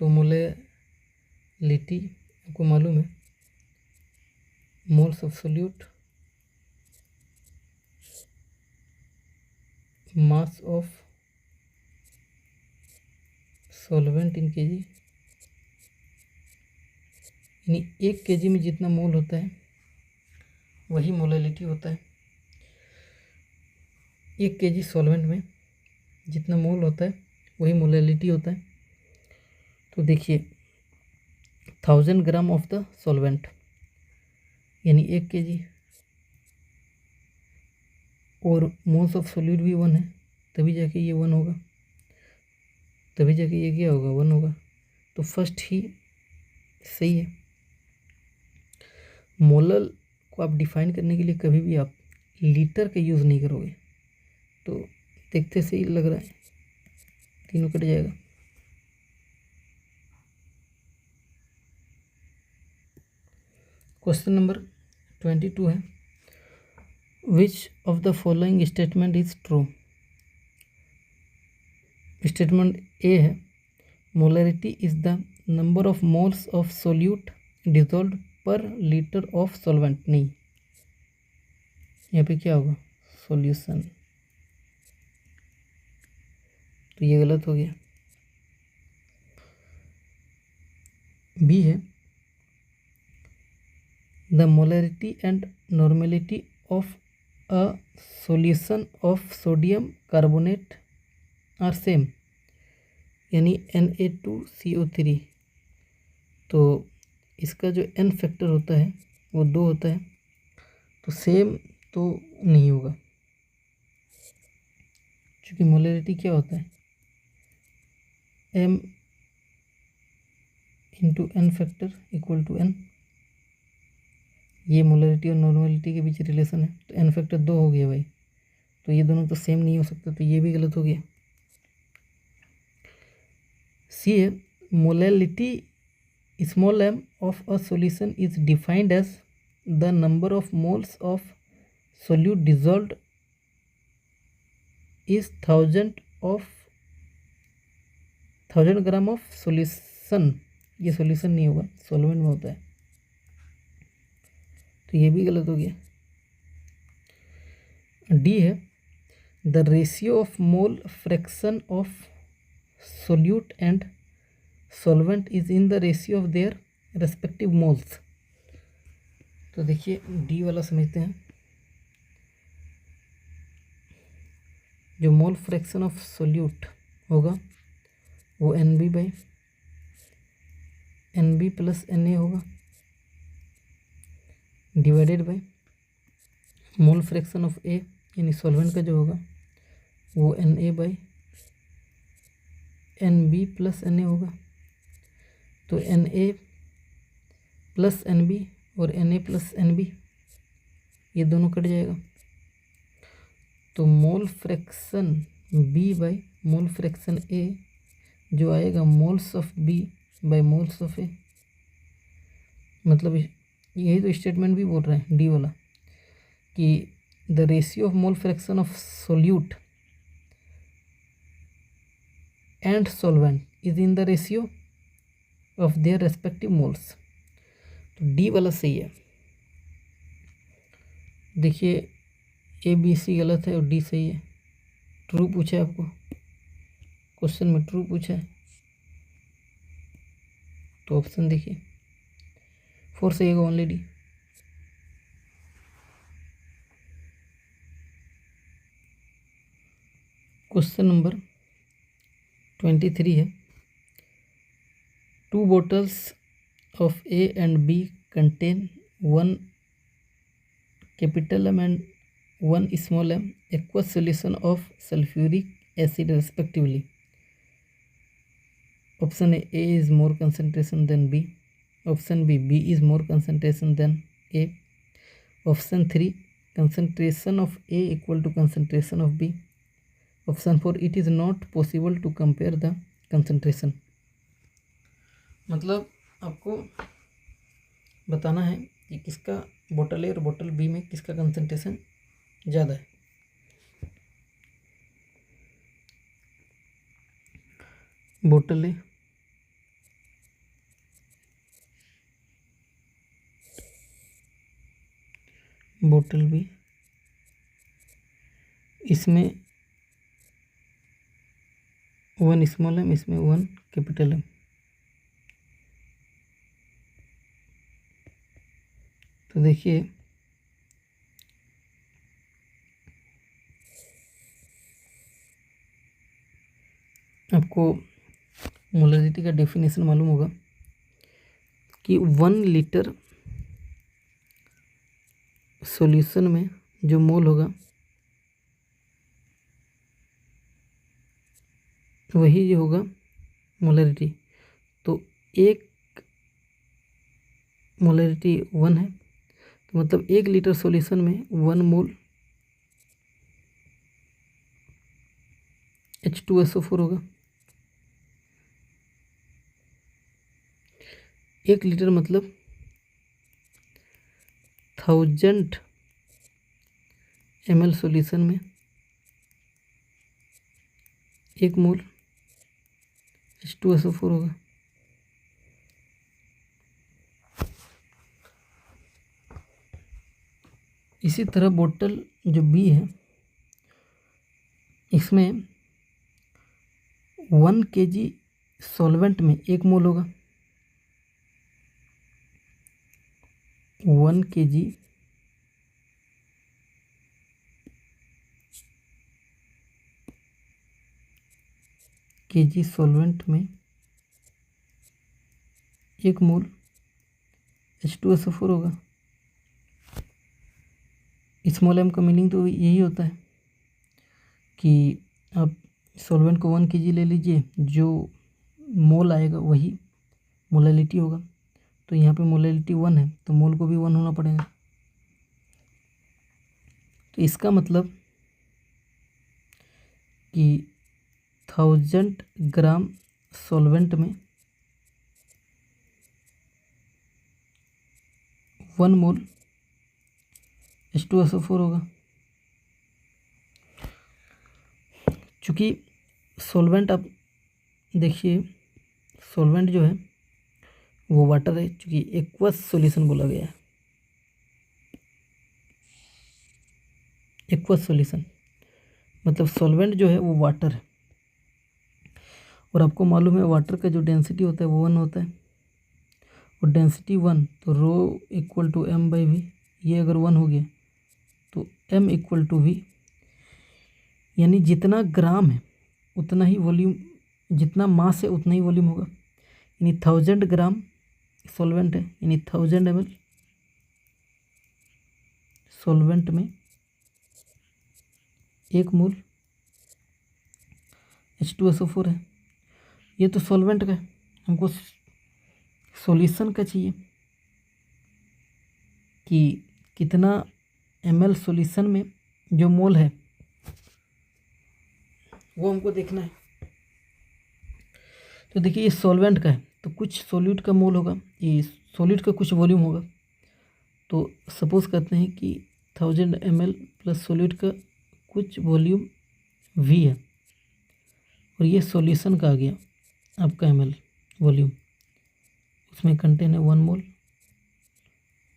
Speaker 1: तो मोलैलिटी आपको मालूम है, moles of solute, mass of solvent in KG, यानी 1 kg में जितना मोल होता है वही मोलैलिटी होता है। 1 kg सॉल्वेंट में जितना मोल होता है वही मोलैलिटी होता है। तो देखिए 1000 ग्राम ऑफ द सॉल्वेंट, यानी 1 kg, और मोल्स ऑफ सोल्यूट भी 1 है, तभी जाके ये 1 होगा, तभी जाके ये क्या होगा? 1 होगा। तो फर्स्ट ही सही है। मोलल को आप डिफाइन करने के लिए कभी भी आप लीटर का यूज़ नहीं करोगे। तो देखते से ही लग रहा है तीनों कट जाएगा। क्वेश्चन नंबर 22 है, which of the following statement is true? Statement A है, molarity is the number of moles of solute dissolved per litre of solvent. नहीं, यहाँ पे क्या होगा? सॉल्यूशन। तो ये गलत हो गया। बी है, the molarity and normality of a solution of sodium carbonate are same, यानी Na2CO3। तो इसका जो n फैक्टर होता है वो 2 होता है, तो सेम तो नहीं होगा, क्योंकि मोलैरिटी क्या होता है? m into n factor equal to n। ये मोलैरिटी और नॉर्मेलिटी के बीच रिलेशन है, तो n फैक्टर 2 हो गया भाई, तो ये दोनों तो सेम नहीं हो सकते, तो ये भी गलत हो गया। सी है molality small m of a solution is defined as the number of moles of solute dissolved is 1000 gram of solution. ये सॉल्यूशन नहीं होगा, सॉल्वेंट में होता है, तो ये भी गलत हो गया। डी है the ratio of mole fraction of solute and solvent is in the ratio of their respective moles. तो देखिए डी वाला समझते हैं। जो मोल फ्रैक्शन ऑफ सोल्यूट होगा वो NB by NB plus Na होगा, divided by mole fraction of A यानी सॉल्वेंट का जो होगा वो Na by NB plus Na होगा। तो Na प्लस NB और Na प्लस NB ये दोनों कट जाएगा, तो mole fraction B by mole fraction A जो आएगा moles of B by moles of A। मतलब यही तो स्टेटमेंट भी बोल रहे हैं डी वाला कि the ratio of mole fraction of solute and solvent is in the ratio of their respective moles. तो डी वाला सही है। देखिए ABC गलत है और डी सही है। ट्रू पूछा है आपको, क्वेश्चन में ट्रू पूछा है, तो ऑप्शन देखिए 4 सही होगा, ओनली डी। क्वेश्चन नंबर 23 है 2 bottles of A and B contain 1 capital M and 1 small m aqueous solution of sulfuric acid respectively. Option A is more concentration than B. Option B is more concentration than A. Option 3 concentration of A equal to concentration of B. Option 4 it is not possible to compare the concentration. मतलब आपको बताना है कि किसका बोतल ए और बोतल B में किसका कंसंट्रेशन ज़्यादा है। बोतल ए बोतल बी, इसमें 1 स्मॉल एम, इसमें 1 कैपिटल एम। तो देखिए आपको मोलरिटी का डेफिनेशन मालूम होगा कि 1 लीटर सॉल्यूशन में जो मोल होगा वही जो होगा मोलरिटी। तो एक मोलरिटी 1 है, तो मतलब 1 लीटर सॉल्यूशन में 1 मोल H2SO4 होगा। 1 लीटर मतलब 1000 ml सॉल्यूशन में 1 मोल H2SO4 होगा। इसी तरह बोतल जो बी है इसमें 1 kg सॉल्वेंट में 1 मोल होगा। 1 kg सॉल्वेंट में 1 मोल H2SO4 होगा। स्मॉल m का मीनिंग तो यही होता है कि आप सॉल्वेंट को 1 kg ले लीजिए, जो मोल आएगा वही मोलैलिटी होगा। तो यहाँ पे मोलैलिटी 1 है तो मोल को भी 1 होना पड़ेगा। तो इसका मतलब कि 1000 ग्राम सॉल्वेंट में 1 मोल H2SO4 होगा। चूँकि सॉल्वेंट, आप देखिए सॉल्वेंट जो है वो वाटर है, चूँकि एक्वस सॉल्यूशन बोला गया है। एक्वस सॉल्यूशन मतलब सॉल्वेंट जो है वो वाटर है, और आपको मालूम है वाटर का जो डेंसिटी होता है वो 1 होता है, और डेंसिटी 1 तो रो इक्वल टू m/v। ये अगर 1 हो गया तो m इक्वल टू v, यानी जितना ग्राम है उतना ही वॉल्यूम, जितना मास है उतना ही वॉल्यूम होगा। यानी 1000 ग्राम सॉल्वेंट है, यानी 1000 ml सॉल्वेंट में 1 मोल H2SO4 है। ये तो सॉल्वेंट का है, हमको सॉल्यूशन का चाहिए कि कितना ml सॉल्यूशन में जो मोल है वो हमको देखना है। तो देखिए ये सॉल्वेंट का है तो कुछ सॉल्यूट का मोल होगा, ये सॉल्यूट का कुछ वॉल्यूम होगा। तो सपोज करते हैं कि 1000 ml प्लस सॉल्यूट का कुछ वॉल्यूम v है, और ये सॉल्यूशन का आ गया आपका ml वॉल्यूम, उसमें कंटेन है 1 मोल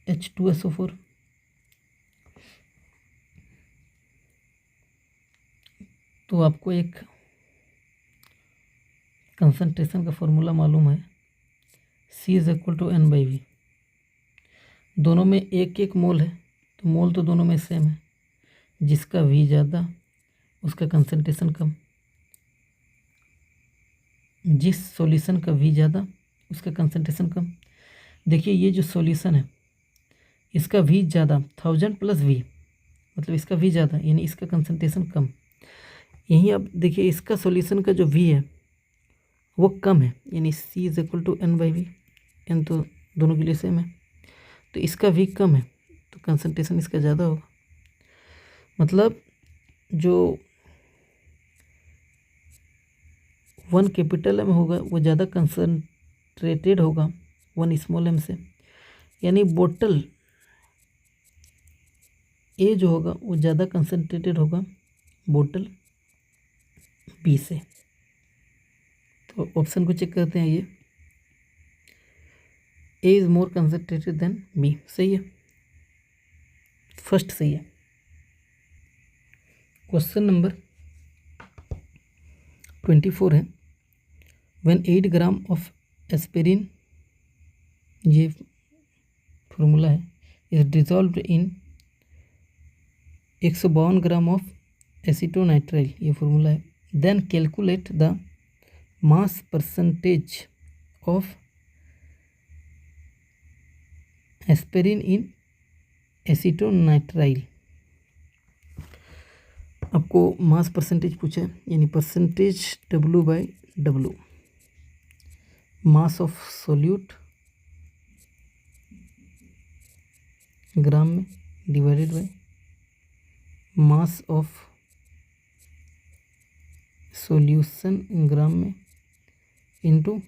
Speaker 1: H2SO4। तो आपको एक कंसंट्रेशन का फॉर्मूला मालूम है, C is equal to n/v। दोनों में 1-1 मोल है, तो मोल तो दोनों में सेम है, जिसका v ज़्यादा उसका कंसंट्रेशन कम, जिस सॉल्यूशन का v ज़्यादा उसका कंसंट्रेशन कम। देखिए ये जो सॉल्यूशन है इसका v ज़्यादा 1000 प्लस v, मतलब इसका v ज़्यादा यानी इसका कंसंट्रेशन कम। यहीं अब देखिए इसका सॉल्यूशन का जो v है वो कम है, यानी C is equal to n/v। n तो दोनों के लिए सेम है, तो इसका v कम है तो कंसंट्रेशन इसका ज़्यादा होगा। मतलब जो 1 कैपिटल M होगा वो ज़्यादा कंसंट्रेटेड होगा 1 स्मॉल m से, यानी बोतल A जो होगा वो ज़्यादा कंसंट्रेटेड होगा बोतल B से। तो ऑप्शन को चेक करते हैं, ये A is more concentrated than B, सही है, फर्स्ट सही है। क्वेश्चन नंबर 24 है, व्हेन 8 ग्राम ऑफ एस्पिरिन, ये फॉर्मूला है, is dissolved in 152 gram of acetonitrile, ये फॉर्मूला है, then calculate the mass percentage of aspirin in acetonitrile. आपको मास परसेंटेज पूछा है, यानी percentage W/W, mass of solute gram में divided by mass of solution gram में into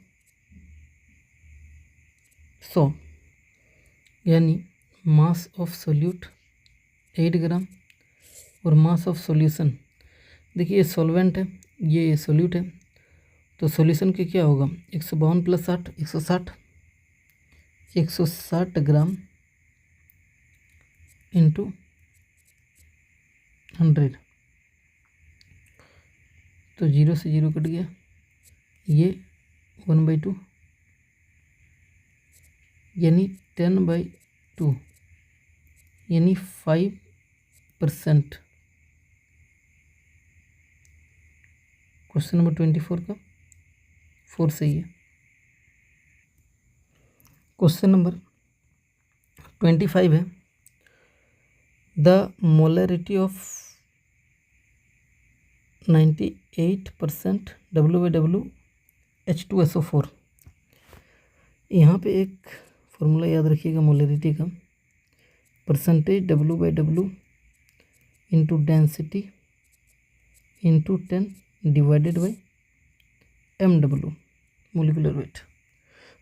Speaker 1: 100, यानी मास of solute 8 ग्राम और मास ऑफ सॉल्यूशन, देखिए ये सॉल्वेंट है ये सोल्यूट है, तो सॉल्यूशन के क्या होगा 152 प्लस 60 160 ग्राम इंटू 100, तो 0 से 0 कट गया, ये 1/2 यानी 10/2 यानी 5%। क्वेश्चन नंबर 24 का 4 सही है। क्वेश्चन नंबर 25 है, the molarity of 98% W/W H2SO4। यहाँ पे एक फॉर्मूला याद रखिएगा मोलरिटी का, percentage W/W into density into 10 divided by MW molecular weight.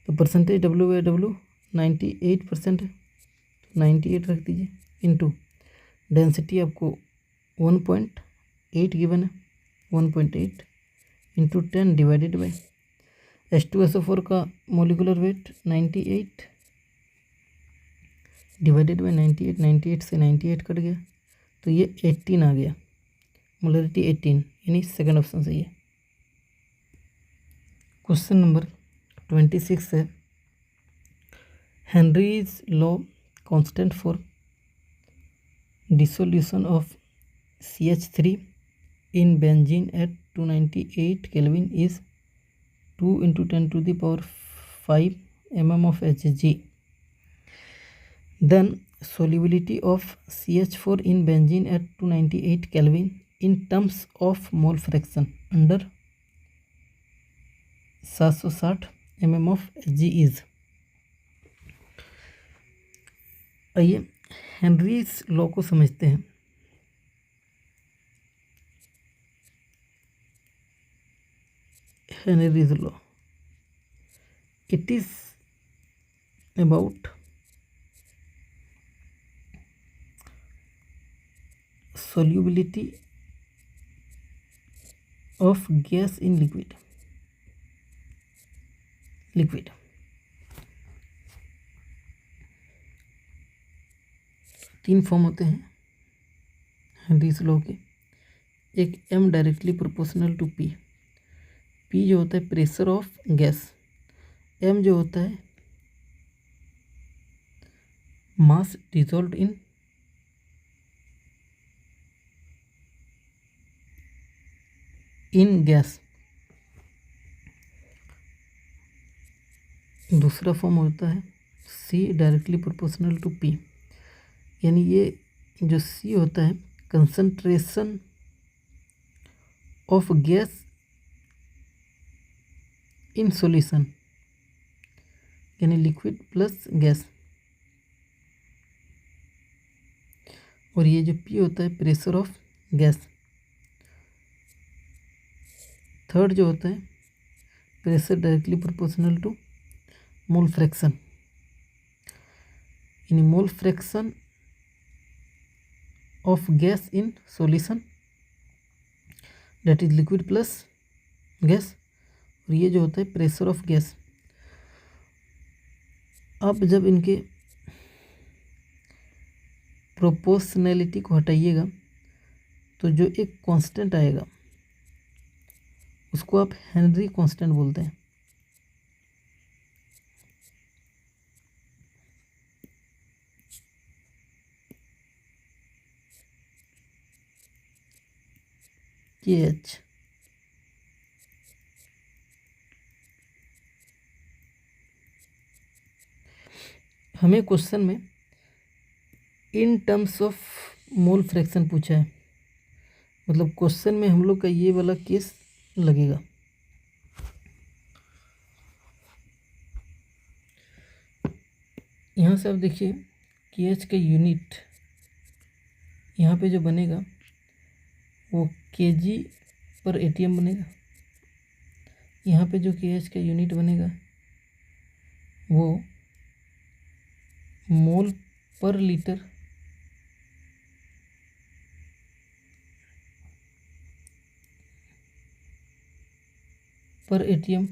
Speaker 1: तो परसेंटेज W/W 98% है, 98 रख दीजिए, इंटू डेंसिटी आपको 1.8 गिवन है, 1.8 इंटू 10 डिवाइडेड बाई H2SO4 का मोलिकुलर वेट 98 डिवाइडेड बाई 98, 98 से 98 कट गया तो ये 18 आ गया, मोलरिटी 18, यानी सेकंड ऑप्शन सही है। क्वेश्चन नंबर 26 है, Henry's law constant for dissolution of CH3 in benzene at 298 Kelvin is 2 into 10 to the power 5 mm of Hg. Then solubility of CH4 in benzene at 298 Kelvin in terms of mole fraction under 760 mm of Hg is। आइए Henry's law को समझते हैं। Henry's law, it is about solubility of gas in liquid। तीन form होते हैं Henry's law के। एक M directly proportional to P, P जो होता है प्रेशर ऑफ गैस, M जो होता है मास डिजॉल्व इन गैस। दूसरा फॉर्म होता है C directly proportional to P, यानी ये जो C होता है concentration of gas in solution, यानी लिक्विड प्लस गैस। और ये जो P होता है प्रेशर ऑफ गैस। थर्ड जो होता है pressure directly proportional to mole fraction, यानी mole fraction of gas in solution, that is liquid plus gas. और ये जो होता है प्रेशर ऑफ गैस। अब जब इनके प्रोपोर्शनैलिटी को हटाइएगा तो जो एक कांस्टेंट आएगा उसको आप हेनरी कांस्टेंट बोलते हैं। KH हमें क्वेश्चन में इन टर्म्स ऑफ मोल फ्रैक्शन पूछा है, मतलब क्वेश्चन में हम लोग का ये वाला केस लगेगा। यहाँ से आप देखिए KH का यूनिट यहाँ पे जो बनेगा वो kg/atm बनेगा। यहाँ पे जो KH का यूनिट बनेगा वो मोल पर लीटर पर ATM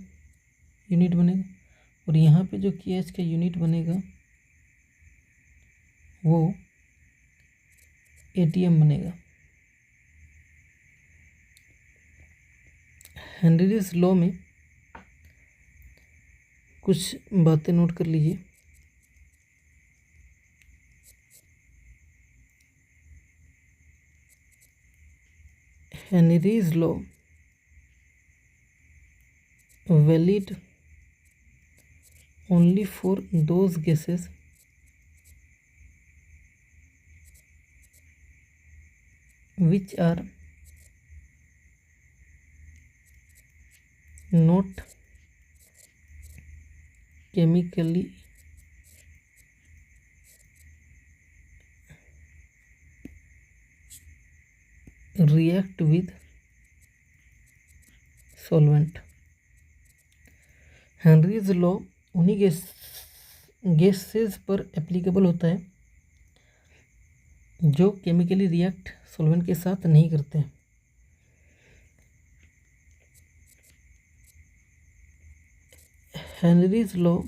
Speaker 1: यूनिट बनेगा। और यहाँ पे जो KH का यूनिट बनेगा वो ATM बनेगा। हेनरीज लॉ में कुछ बातें नोट कर लीजिए। Henry's law valid only for those gases which are not chemically react with solvent. Henry's law उन्हीं गैसेस पर एप्लीकेबल होता है जो केमिकली रिएक्ट सॉल्वेंट के साथ नहीं करते हैं। Henry's law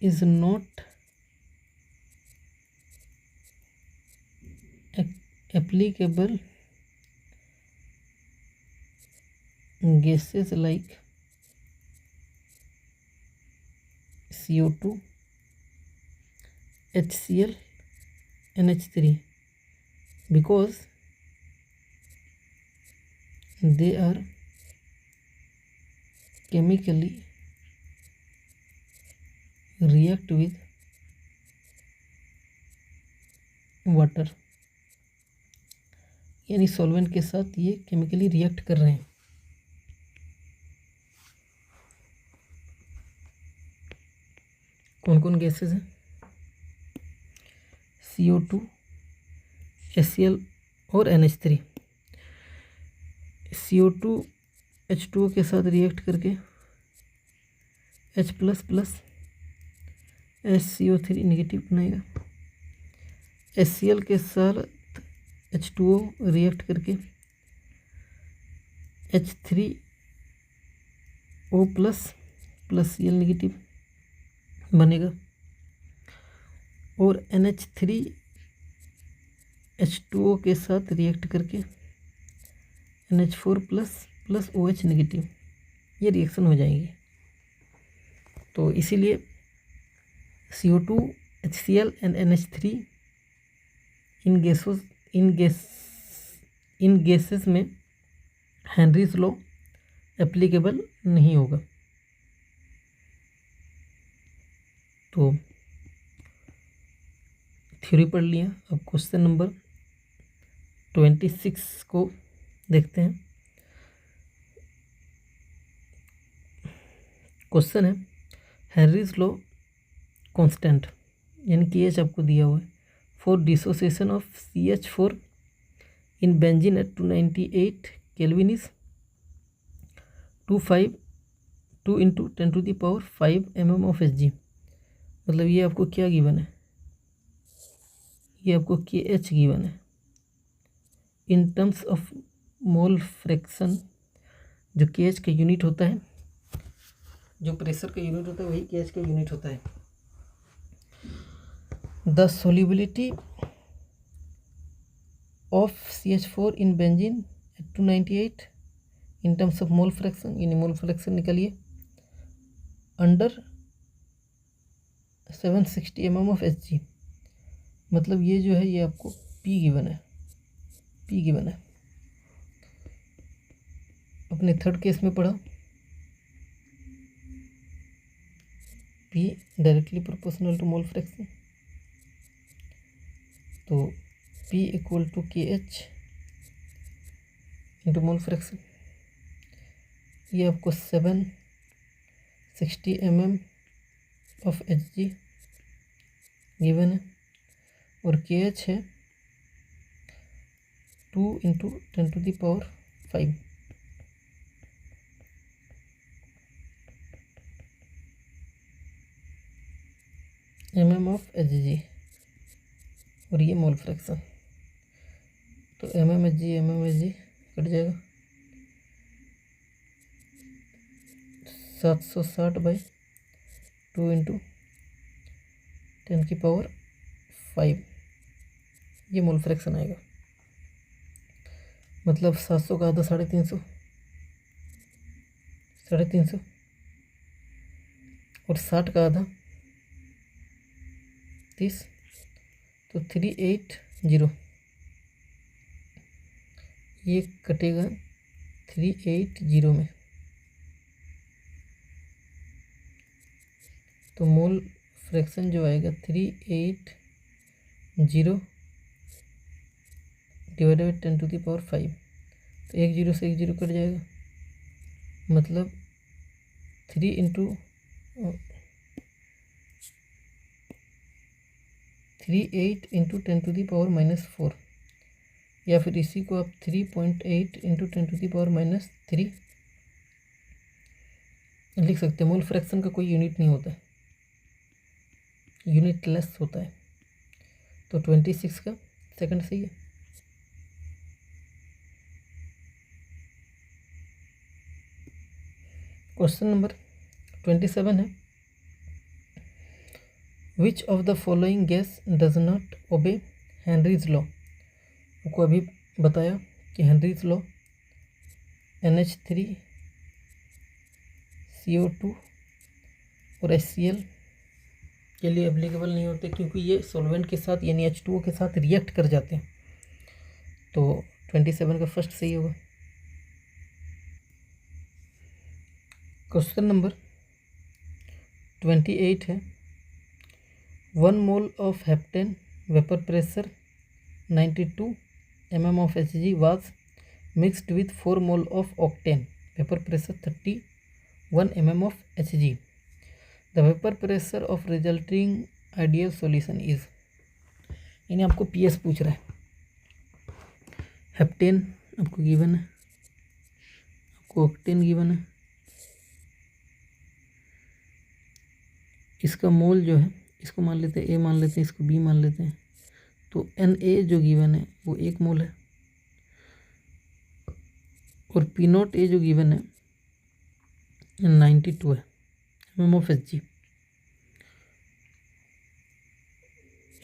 Speaker 1: is not applicable gases like CO2, HCl, NH3 because they are chemically react with water, यानी सॉल्वेंट के साथ ये केमिकली रिएक्ट कर रहे हैं। कौन कौन गैसेस हैं? CO2, HCl और NH3। CO2 H2O के साथ रिएक्ट करके H++ HCO3 नेगेटिव बनाएगा। HCl के साथ H2O रिएक्ट करके H3O+ Cl नेगेटिव बनेगा। और NH3 H2O के साथ रिएक्ट करके NH4+ OH नेगेटिव, ये रिएक्शन हो जाएगी। तो इसीलिए CO2, HCl and NH3 in gases में हेनरीज लॉ एप्लीकेबल नहीं होगा। तो थ्योरी पढ़ लिया। अब क्वेश्चन नंबर 26 को देखते हैं। क्वेश्चन है हेनरीज लॉ कांस्टेंट यानी कि एच आपको दिया हुआ है for dissociation of CH4 in benzene at 298 kelvin is 2 × 10⁵ mm of Hg। मतलब ये आपको क्या गिवन है? ये आपको KH गिवन है। इन टर्म्स ऑफ मोल फ्रैक्शन, जो KH का यूनिट होता है, जो प्रेशर का यूनिट होता है वही KH का यूनिट होता है। The solubility of CH4 in benzene at 298 in terms of mole fraction, यानी मोल फ्रैक्शन निकालिए अंडर 760 mm ऑफ Hg। मतलब ये जो है ये आपको P गिवन है, P गिवन है। अपने थर्ड केस में पढ़ा P directly proportional to mole fraction, तो P equal to KH into mole fraction. ये आपको 760 mm ऑफ Hg गिवन है और KH है 2 × 10⁵ mm ऑफ Hg और ये मोल फ्रैक्शन। तो mm Hg कट जाएगा 760/2 × 10⁵ ये मोल फ्रैक्शन आएगा। मतलब 700 का आधा 350 और 60 का आधा 30, तो 380। ये कटेगा 380 में, तो मोल फ्रैक्शन जो आएगा 380 डिवाइडेड 10⁵। तो 1 0 से 1 0 कट जाएगा, मतलब 3 × 38 × 10⁻⁻⁴। या फिर इसी को आप 3.8 इंटू 10⁻³ लिख सकते हैं। मोल फ्रैक्शन का कोई यूनिट नहीं होता है, यूनिटलेस होता है। तो 26 का सेकंड सही है। क्वेश्चन नंबर 27 है, which of the following gas does not obey Henry's law. आपको अभी बताया कि हेनरीज लॉ NH3 CO2 और HCl के लिए एप्लीकेबल नहीं होते, क्योंकि ये सॉल्वेंट के साथ यानी H2O के साथ रिएक्ट कर जाते हैं। तो 27 का फर्स्ट सही होगा। क्वेश्चन नंबर 28 है, 1 mole of heptane vapour pressure 92 mm of Hg was mixed with 4 mole of octane vapour pressure 31 mm of Hg. The vapor pressure of resulting ideal solution is, यानी आपको PS पूछ रहा है। Heptane आपको given है, आपको octane given है, इसका मोल जो है इसको मान लेते हैं A मान लेते हैं, इसको B मान लेते हैं। तो Na जो गिवन है वो 1 मोल है, और P0A जो गिवन है 92 है mm of Hg।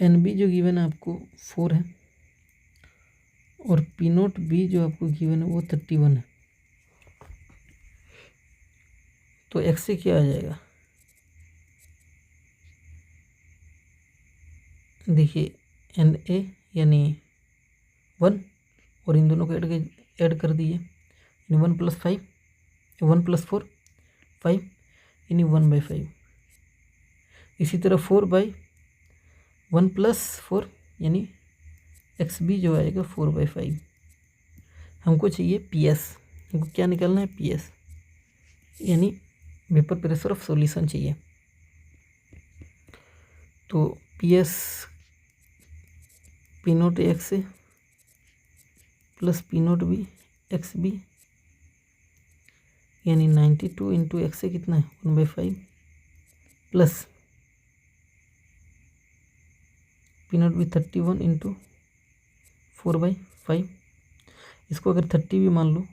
Speaker 1: Nb जो गिवन है आपको 4 है, और P0B जो आपको गिवन है वो 31 है। तो x से क्या आ जाएगा, देखिए Na यानी 1, और इन दोनों को ऐड कर दिए, यानी 1 + 5 1 + 4 5, यानी 1/5। इसी तरह 4/1 + 4 यानी XB जो आएगा 4/5। हमको चाहिए PS, हमको क्या निकालना है PS, यानी वेपर प्रेशर ऑफ सॉल्यूशन चाहिए। तो PS P0A से प्लस P0B XB, यानी 92 इंटू x से कितना है 1/5, प्लस P0B 31 इंटू 4/5। इसको अगर 30 भी मान लो,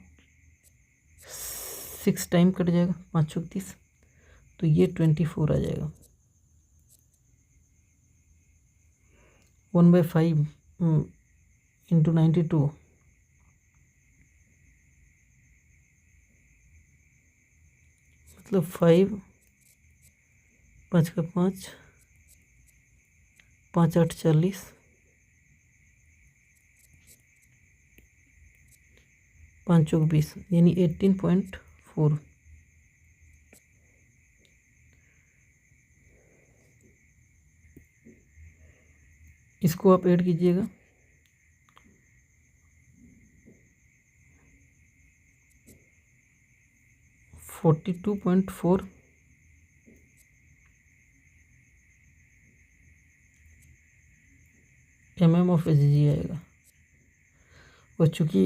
Speaker 1: 6 टाइम कट जाएगा, 5 × 30, तो ये 24 आ जाएगा। 1/5 इंटू 92 मतलब 5 5 का 5 5 8 40, 5 चौक 20, यानी 18.4। इसको आप ऐड कीजिएगा, 42.4 mm of Hg आएगा। और चूँकि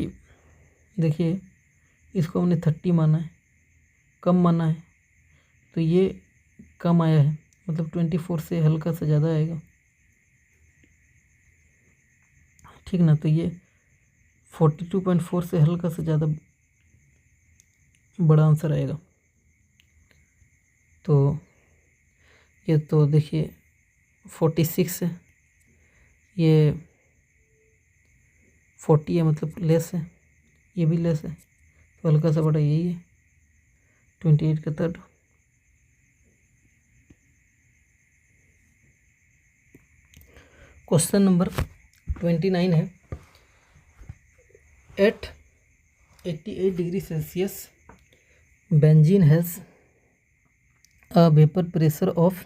Speaker 1: देखिए इसको हमने 30 माना है, कम माना है, तो ये कम आया है, मतलब 24 से हल्का सा ज़्यादा आएगा, ठीक ना। तो ये 42.4 से हल्का से ज़्यादा बड़ा आंसर आएगा। तो ये तो देखिए 46 है, ये 40 है, मतलब लेस है, ये भी लेस है, तो हल्का सा बड़ा यही है, 28 का थर्ड। क्वेश्चन नंबर 29 है, at 88 degree Celsius benzene has a vapor pressure of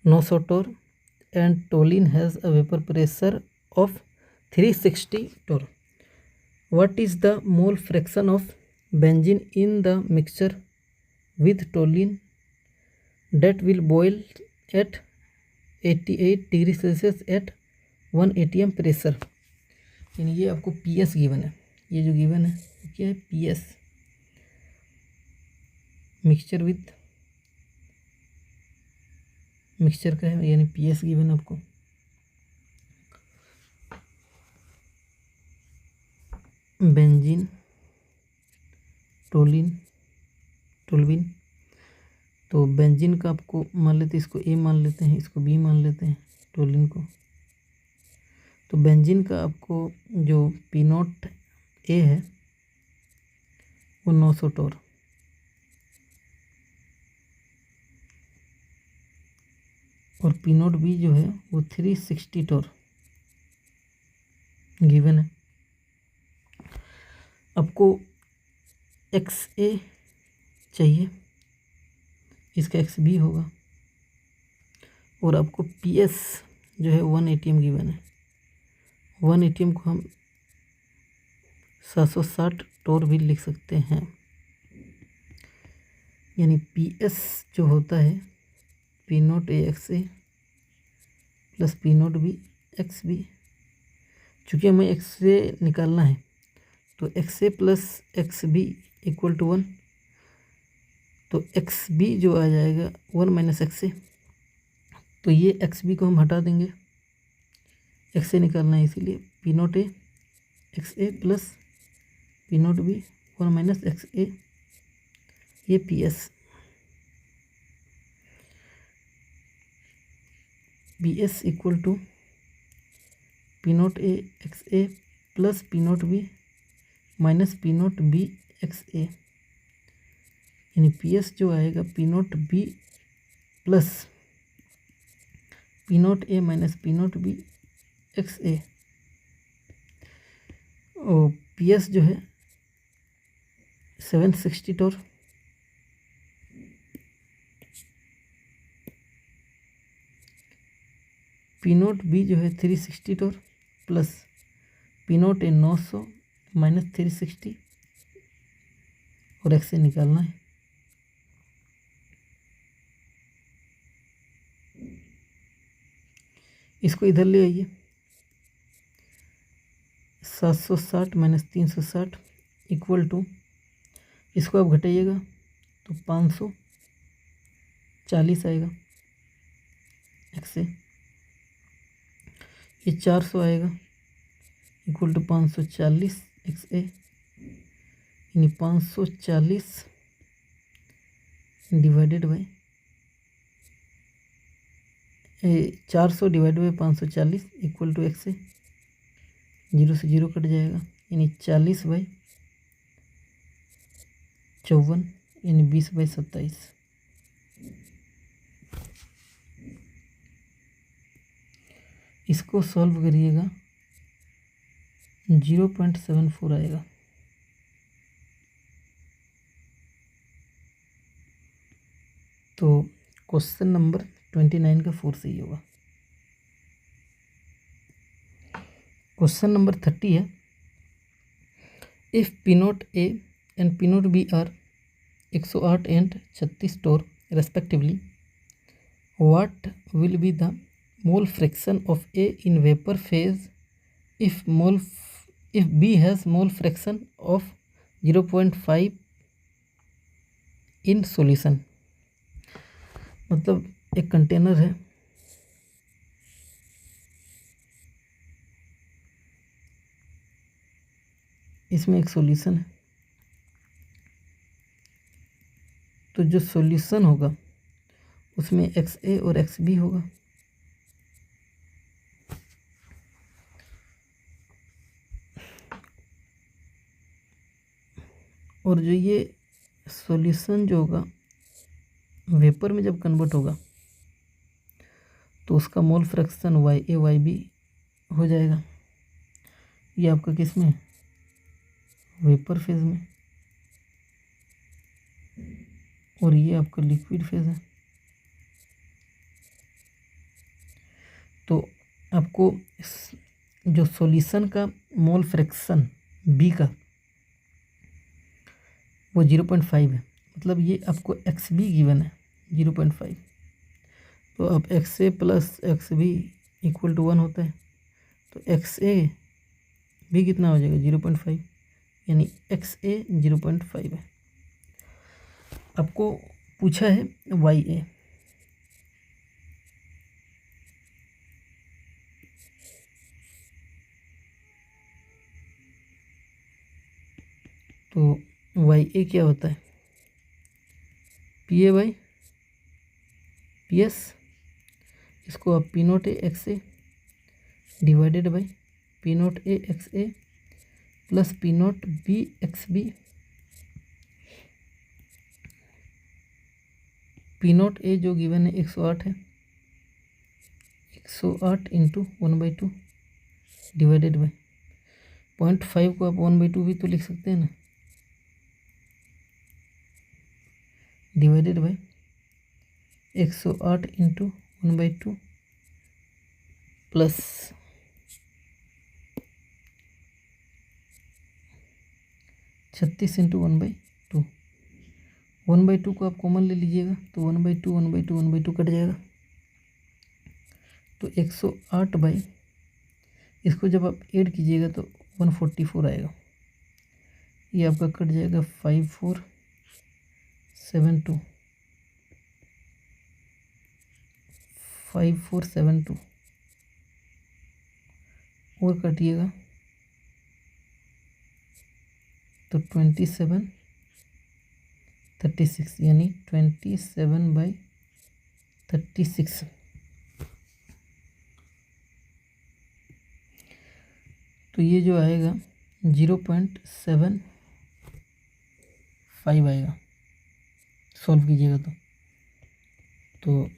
Speaker 1: nosotore and toluene has a vapor pressure of 360 torr. What is the mole fraction of benzene in the mixture with toluene that will boil at 88 degree Celsius at 1 atm pressure? यानी ये आपको P S given है, ये जो given है वो क्या है, P S, mixture with mixture का है, यानी पी एस गिवन आपको। बेंजीन, टोलविन, तो बेंजीन का आपको मान लेते हैं, इसको ए मान लेते हैं, इसको बी मान लेते हैं, टोलिन को। तो बेंजीन का आपको जो पी नॉट ए है वो 900 टोर, और पी नॉट बी जो है वो 360 टोर गिवन है। आपको एक्स ए चाहिए, इसका एक्स बी होगा, और आपको पी एस जो है 1 ATM गिवन है। 1 ATM को हम 760 टोर भी लिख सकते हैं, यानी पी एस जो होता है P naught A x A plus P naught B x B. चूँकि हमें एक्स ए निकालना है तो x A plus x B equal to 1, तो एक्स बी जो आ जाएगा 1 माइनस एक्स ए, तो ये एक्स बी को हम हटा देंगे, एक्स ए निकालना है इसीलिए P naught A x A plus P naught B 1 minus X A, ये P S. P S equal to P naught A x A plus P naught B minus P naught B X A, यानी P S जो आएगा P naught B plus P naught A minus P naught B X A, और P S जो है 760 टोर, P naught B जो है 360 torr plus P naught A 900 minus 360, और x से निकालना है। इसको इधर ले आइए, 760 माइनस 360 इक्वल टू, इसको आप घटाइएगा तो 540 आएगा एक्स से, ये 400 आएगा इक्वल टू 540 एक्स ए, यानी 540 divided by 400 divide by 540 equal to X A, 0 से 0 कट जाएगा, यानी 40 बाई 54, यानी 20 बाई 27। इसको सॉल्व करिएगा 0.74 आएगा। तो क्वेश्चन नंबर 29 का 4 सही होगा। क्वेश्चन नंबर 30 है, if P naught A and P naught B are 108 and 36 torr respectively, what will be the mole fraction of A in vapour phase if B has mole fraction of 0.5 in solution। मतलब एक container है, इसमें एक solution है, तो जो solution होगा उसमें एक्स ए और एक्स बी होगा, और जो ये सॉल्यूशन जो होगा वेपर में जब कन्वर्ट होगा तो उसका मोल फ्रैक्शन वाई ए वाई बी हो जाएगा। ये आपका किस में, वेपर फेज में, और ये आपका लिक्विड फेज है। तो आपको जो सॉल्यूशन का मोल फ्रैक्शन बी का वो 0.5 है, मतलब ये आपको एक्स बी गिवन है 0.5, तो अब x A plus x B equal to 1 होता है, तो एक्स ए भी कितना हो जाएगा 0.5, यानी XA 0.5 है। आपको पूछा है YA, तो YA क्या होता है, PA/PS, इसको आप P0A/XA divided by P0A/XA plus P0B/XB, P0A जो गिवन है 108 है, 108 इंटू 1/2 डिवाइडेड बाई 0.5 को आप 1/2 भी तो लिख सकते हैं ना, divided by 108 into 1/2 plus 36 into 1/2। 1/2 को आप कॉमन ले लीजिएगा तो 1/2 1/2 1/2 कट जाएगा, तो 108 बाई, इसको जब आप ऐड कीजिएगा तो 144 आएगा, ये आपका कट जाएगा 5472, 5472 और काटिएगा तो 2736, यानी 27/36। तो ये जो आएगा 0.75 आएगा सॉल्व कीजिएगा तो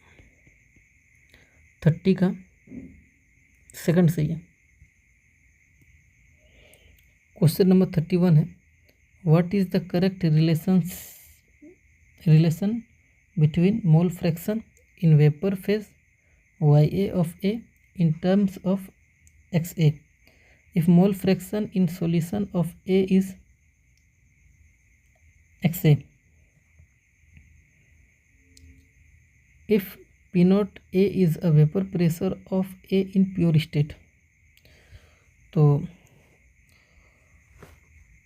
Speaker 1: 30 का सेकंड सही है। क्वेश्चन नंबर 31 है, what is the correct relation between mole fraction in vapour phase YA of A in terms of XA if mole fraction in solution of A is XA, if P0 A is a vapor pressure of A in pure state, तो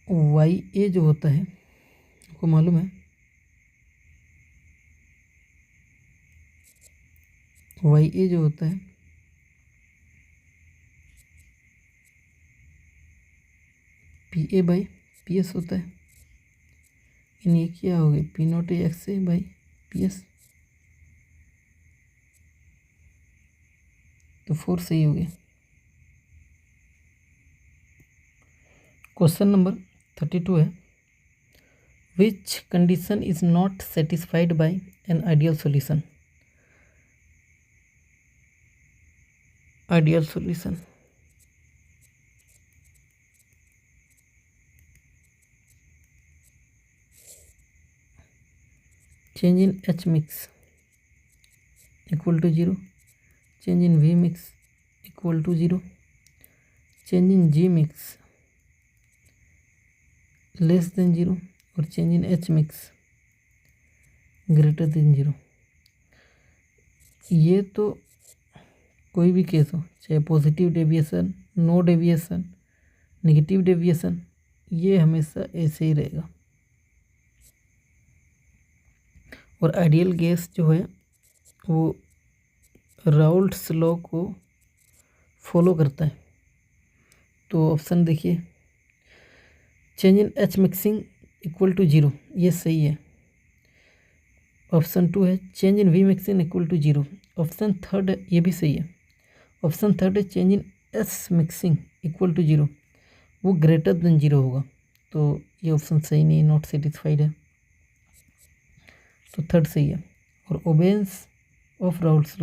Speaker 1: YA जो होता है आपको मालूम है, YA जो होता है PA/PS होता है, इन ये क्या हो गया P0A/XA/PS, तो 4 सही हो गया। क्वेश्चन नंबर 32 है, which condition is not satisfied by an ideal solution, ideal solution change in H mix equal to 0, change in V mix equal to 0, change in G mix less than 0 और change in H mix greater than 0। ये तो कोई भी case हो, चाहे positive deviation, no deviation, negative deviation, ये हमेशा ऐसे ही रहेगा। और आइडियल गैस जो है वो राउल्ट्स लॉ को फॉलो करता है, तो ऑप्शन देखिए, change in H mixing equal to 0, ये सही है। ऑप्शन 2 है change in V mixing equal to 0, option 3 है ये भी सही है। ऑप्शन 3 है change in S mixing equal to 0, वो ग्रेटर देन 0 होगा, तो ये ऑप्शन सही नहीं, नॉट सेटिस्फाइड है, तो 3 सही है। और ओबेंस ऑफ राउल्ट्स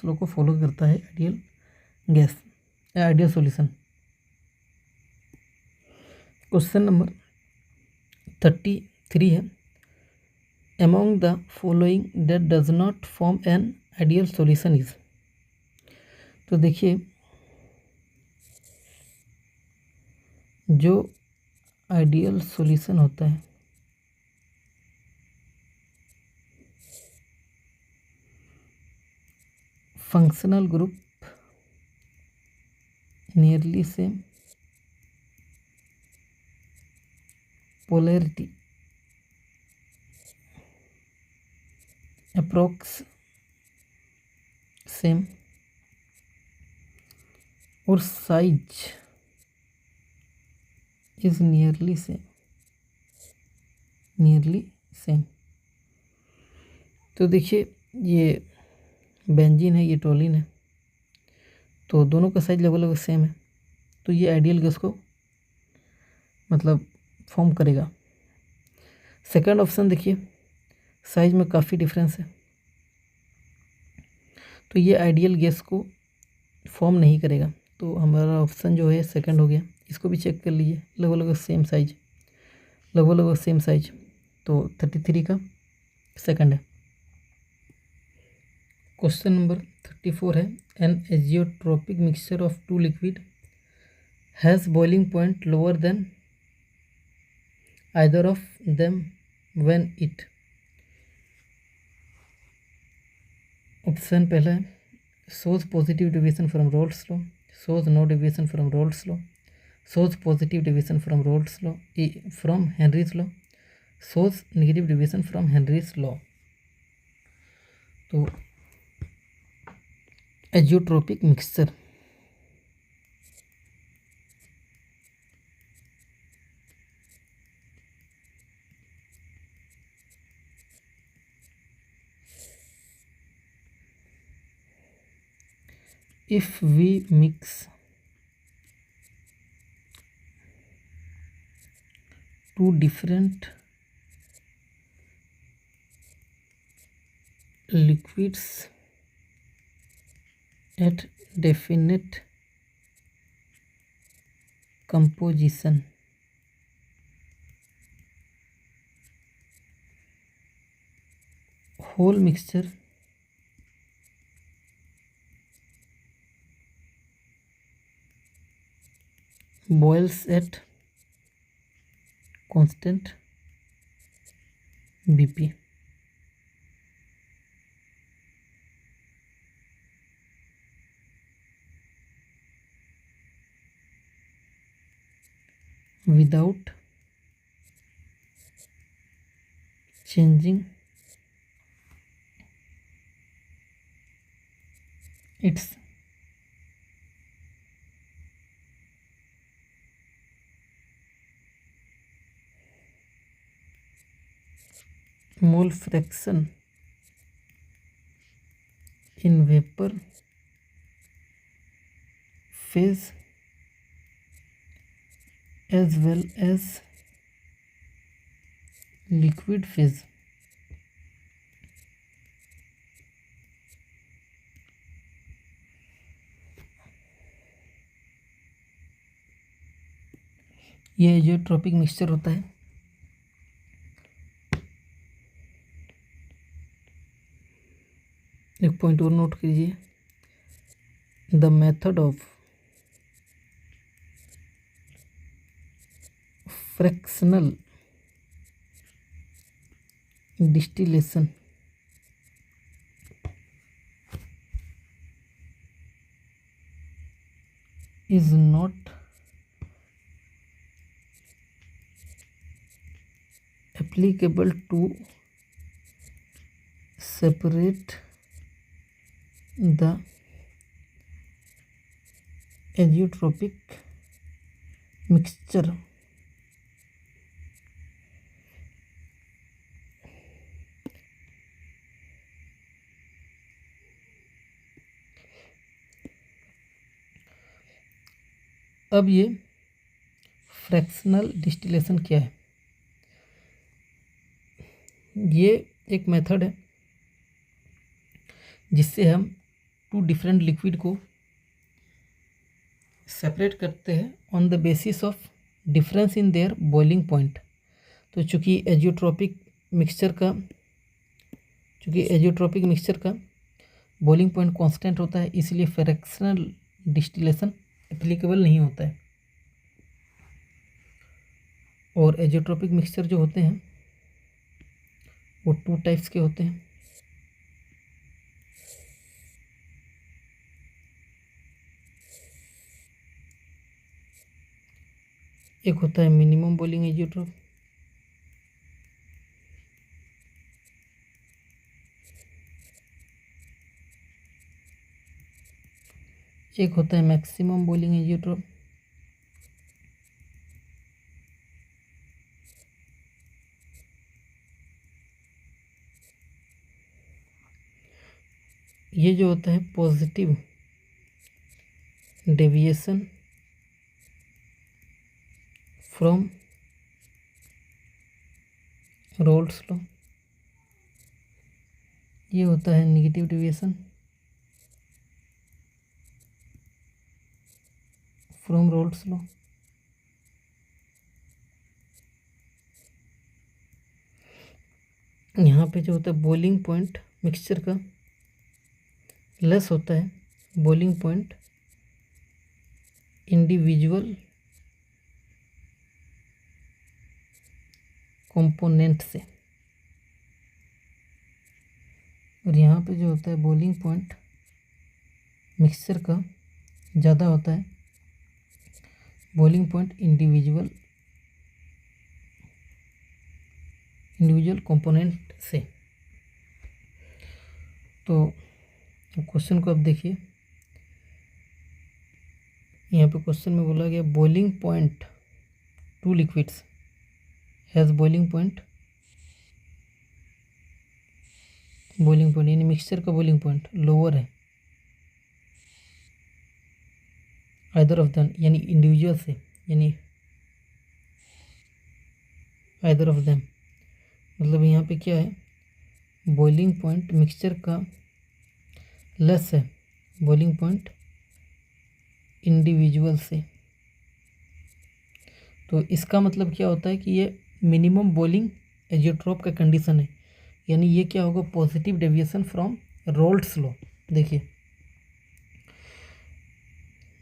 Speaker 1: लॉ को फॉलो करता है ideal gas, ideal solution. Question number 33 है, among the following that does not form an ideal solution is, तो देखिए जो आइडियल सॉल्यूशन होता है functional group nearly same, polarity approx same और साइज इज नियरली सेम। तो देखिए ये बेंजीन है, ये टोलिन है, तो दोनों का साइज लगभग सेम है, तो ये आइडियल गैस को मतलब फॉर्म करेगा। सेकंड ऑप्शन देखिए साइज में काफ़ी डिफरेंस है, तो ये आइडियल गैस को फॉर्म नहीं करेगा। तो हमारा ऑप्शन जो है सेकंड हो गया। इसको भी चेक कर लीजिए, लगभग सेम साइज, तो 33 का सेकंड है। क्वेश्चन नंबर 34 है, an azeotropic mixture of two liquid has boiling point lower than either of them when it. Option पहला है shows positive deviation from Rolle's law, shows no deviation from Rolle's law, shows positive deviation from Rolle's law from Henry's law, shows negative deviation from Henry's law। तो एजियोट्रोपिक mixture if we mix two different liquids at definite composition, whole mixture boils at constant BP। without changing its mole fraction in vapor phase as well as liquid phase। यह जो tropic mixture होता है एक point और note कीजिए, the method of fractional distillation is not applicable to separate the azeotropic mixture अब ये fractional distillation क्या है? ये एक मेथड है जिससे हम टू डिफरेंट लिक्विड को सेपरेट करते हैं on the basis of difference in their boiling point. तो चूँकि एजियोट्रोपिक मिक्सचर का बॉइलिंग पॉइंट कांस्टेंट होता है, इसलिए फ्रैक्शनल डिस्टिलेशन एप्लीकेबल नहीं होता है। और एजियोट्रोपिक मिक्सचर जो होते हैं वो टू टाइप्स के होते हैं। एक होता है मिनिमम बॉइलिंग एजियोट्रोप एक होता है मैक्सिमम बॉइलिंग एजियोट्रॉप, ये जो होता है positive deviation from roles law, ये होता है negative deviation from roles law. यहाँ पे जो होता है बॉइलिंग पॉइंट मिक्सचर का लेस होता है बॉइलिंग पॉइंट इंडिविजुअल कंपोनेंट से, और यहाँ पे जो होता है बॉइलिंग पॉइंट मिक्सचर का ज़्यादा होता है बॉइलिंग पॉइंट इंडिविजुअल कंपोनेंट से। तो क्वेश्चन को अब देखिए, यहाँ पे क्वेश्चन में बोला गया boiling point two liquids has boiling point यानी मिक्सचर का बॉइलिंग पॉइंट लोअर है आइदर ऑफ देम, यानी इंडिविजुअल से, यानी आइदर ऑफ देम, मतलब यहाँ पे क्या है बॉइलिंग पॉइंट मिक्सचर का लेस है बॉइलिंग पॉइंट इंडिविजुअल से। तो इसका मतलब क्या होता है कि ये मिनिमम बॉइलिंग एजियोट्रॉप का कंडीशन है, यानी ये क्या होगा positive deviation from roles law. देखिए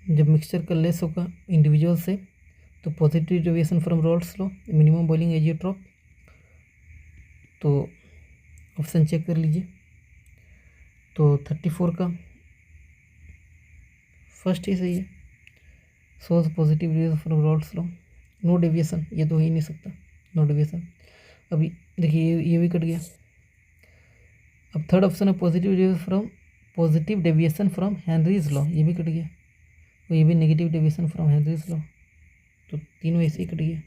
Speaker 1: जब मिक्सचर का लेस होगा इंडिविजुअल से तो positive deviation from roles law, minimum boiling azeotrope. तो ऑप्शन चेक कर लीजिए, तो 34 का फर्स्ट ही सही है, सोज positive deviation from roles law, no deviation, ये तो हो ही नहीं सकता नो डेविएशन। अभी देखिए ये भी कट गया। अब थर्ड ऑप्शन है positive deviation from Henry's law, ये भी कट गया, और ये भी negative deviation from Henry's law, तो तीनों ऐसे ही कट गया।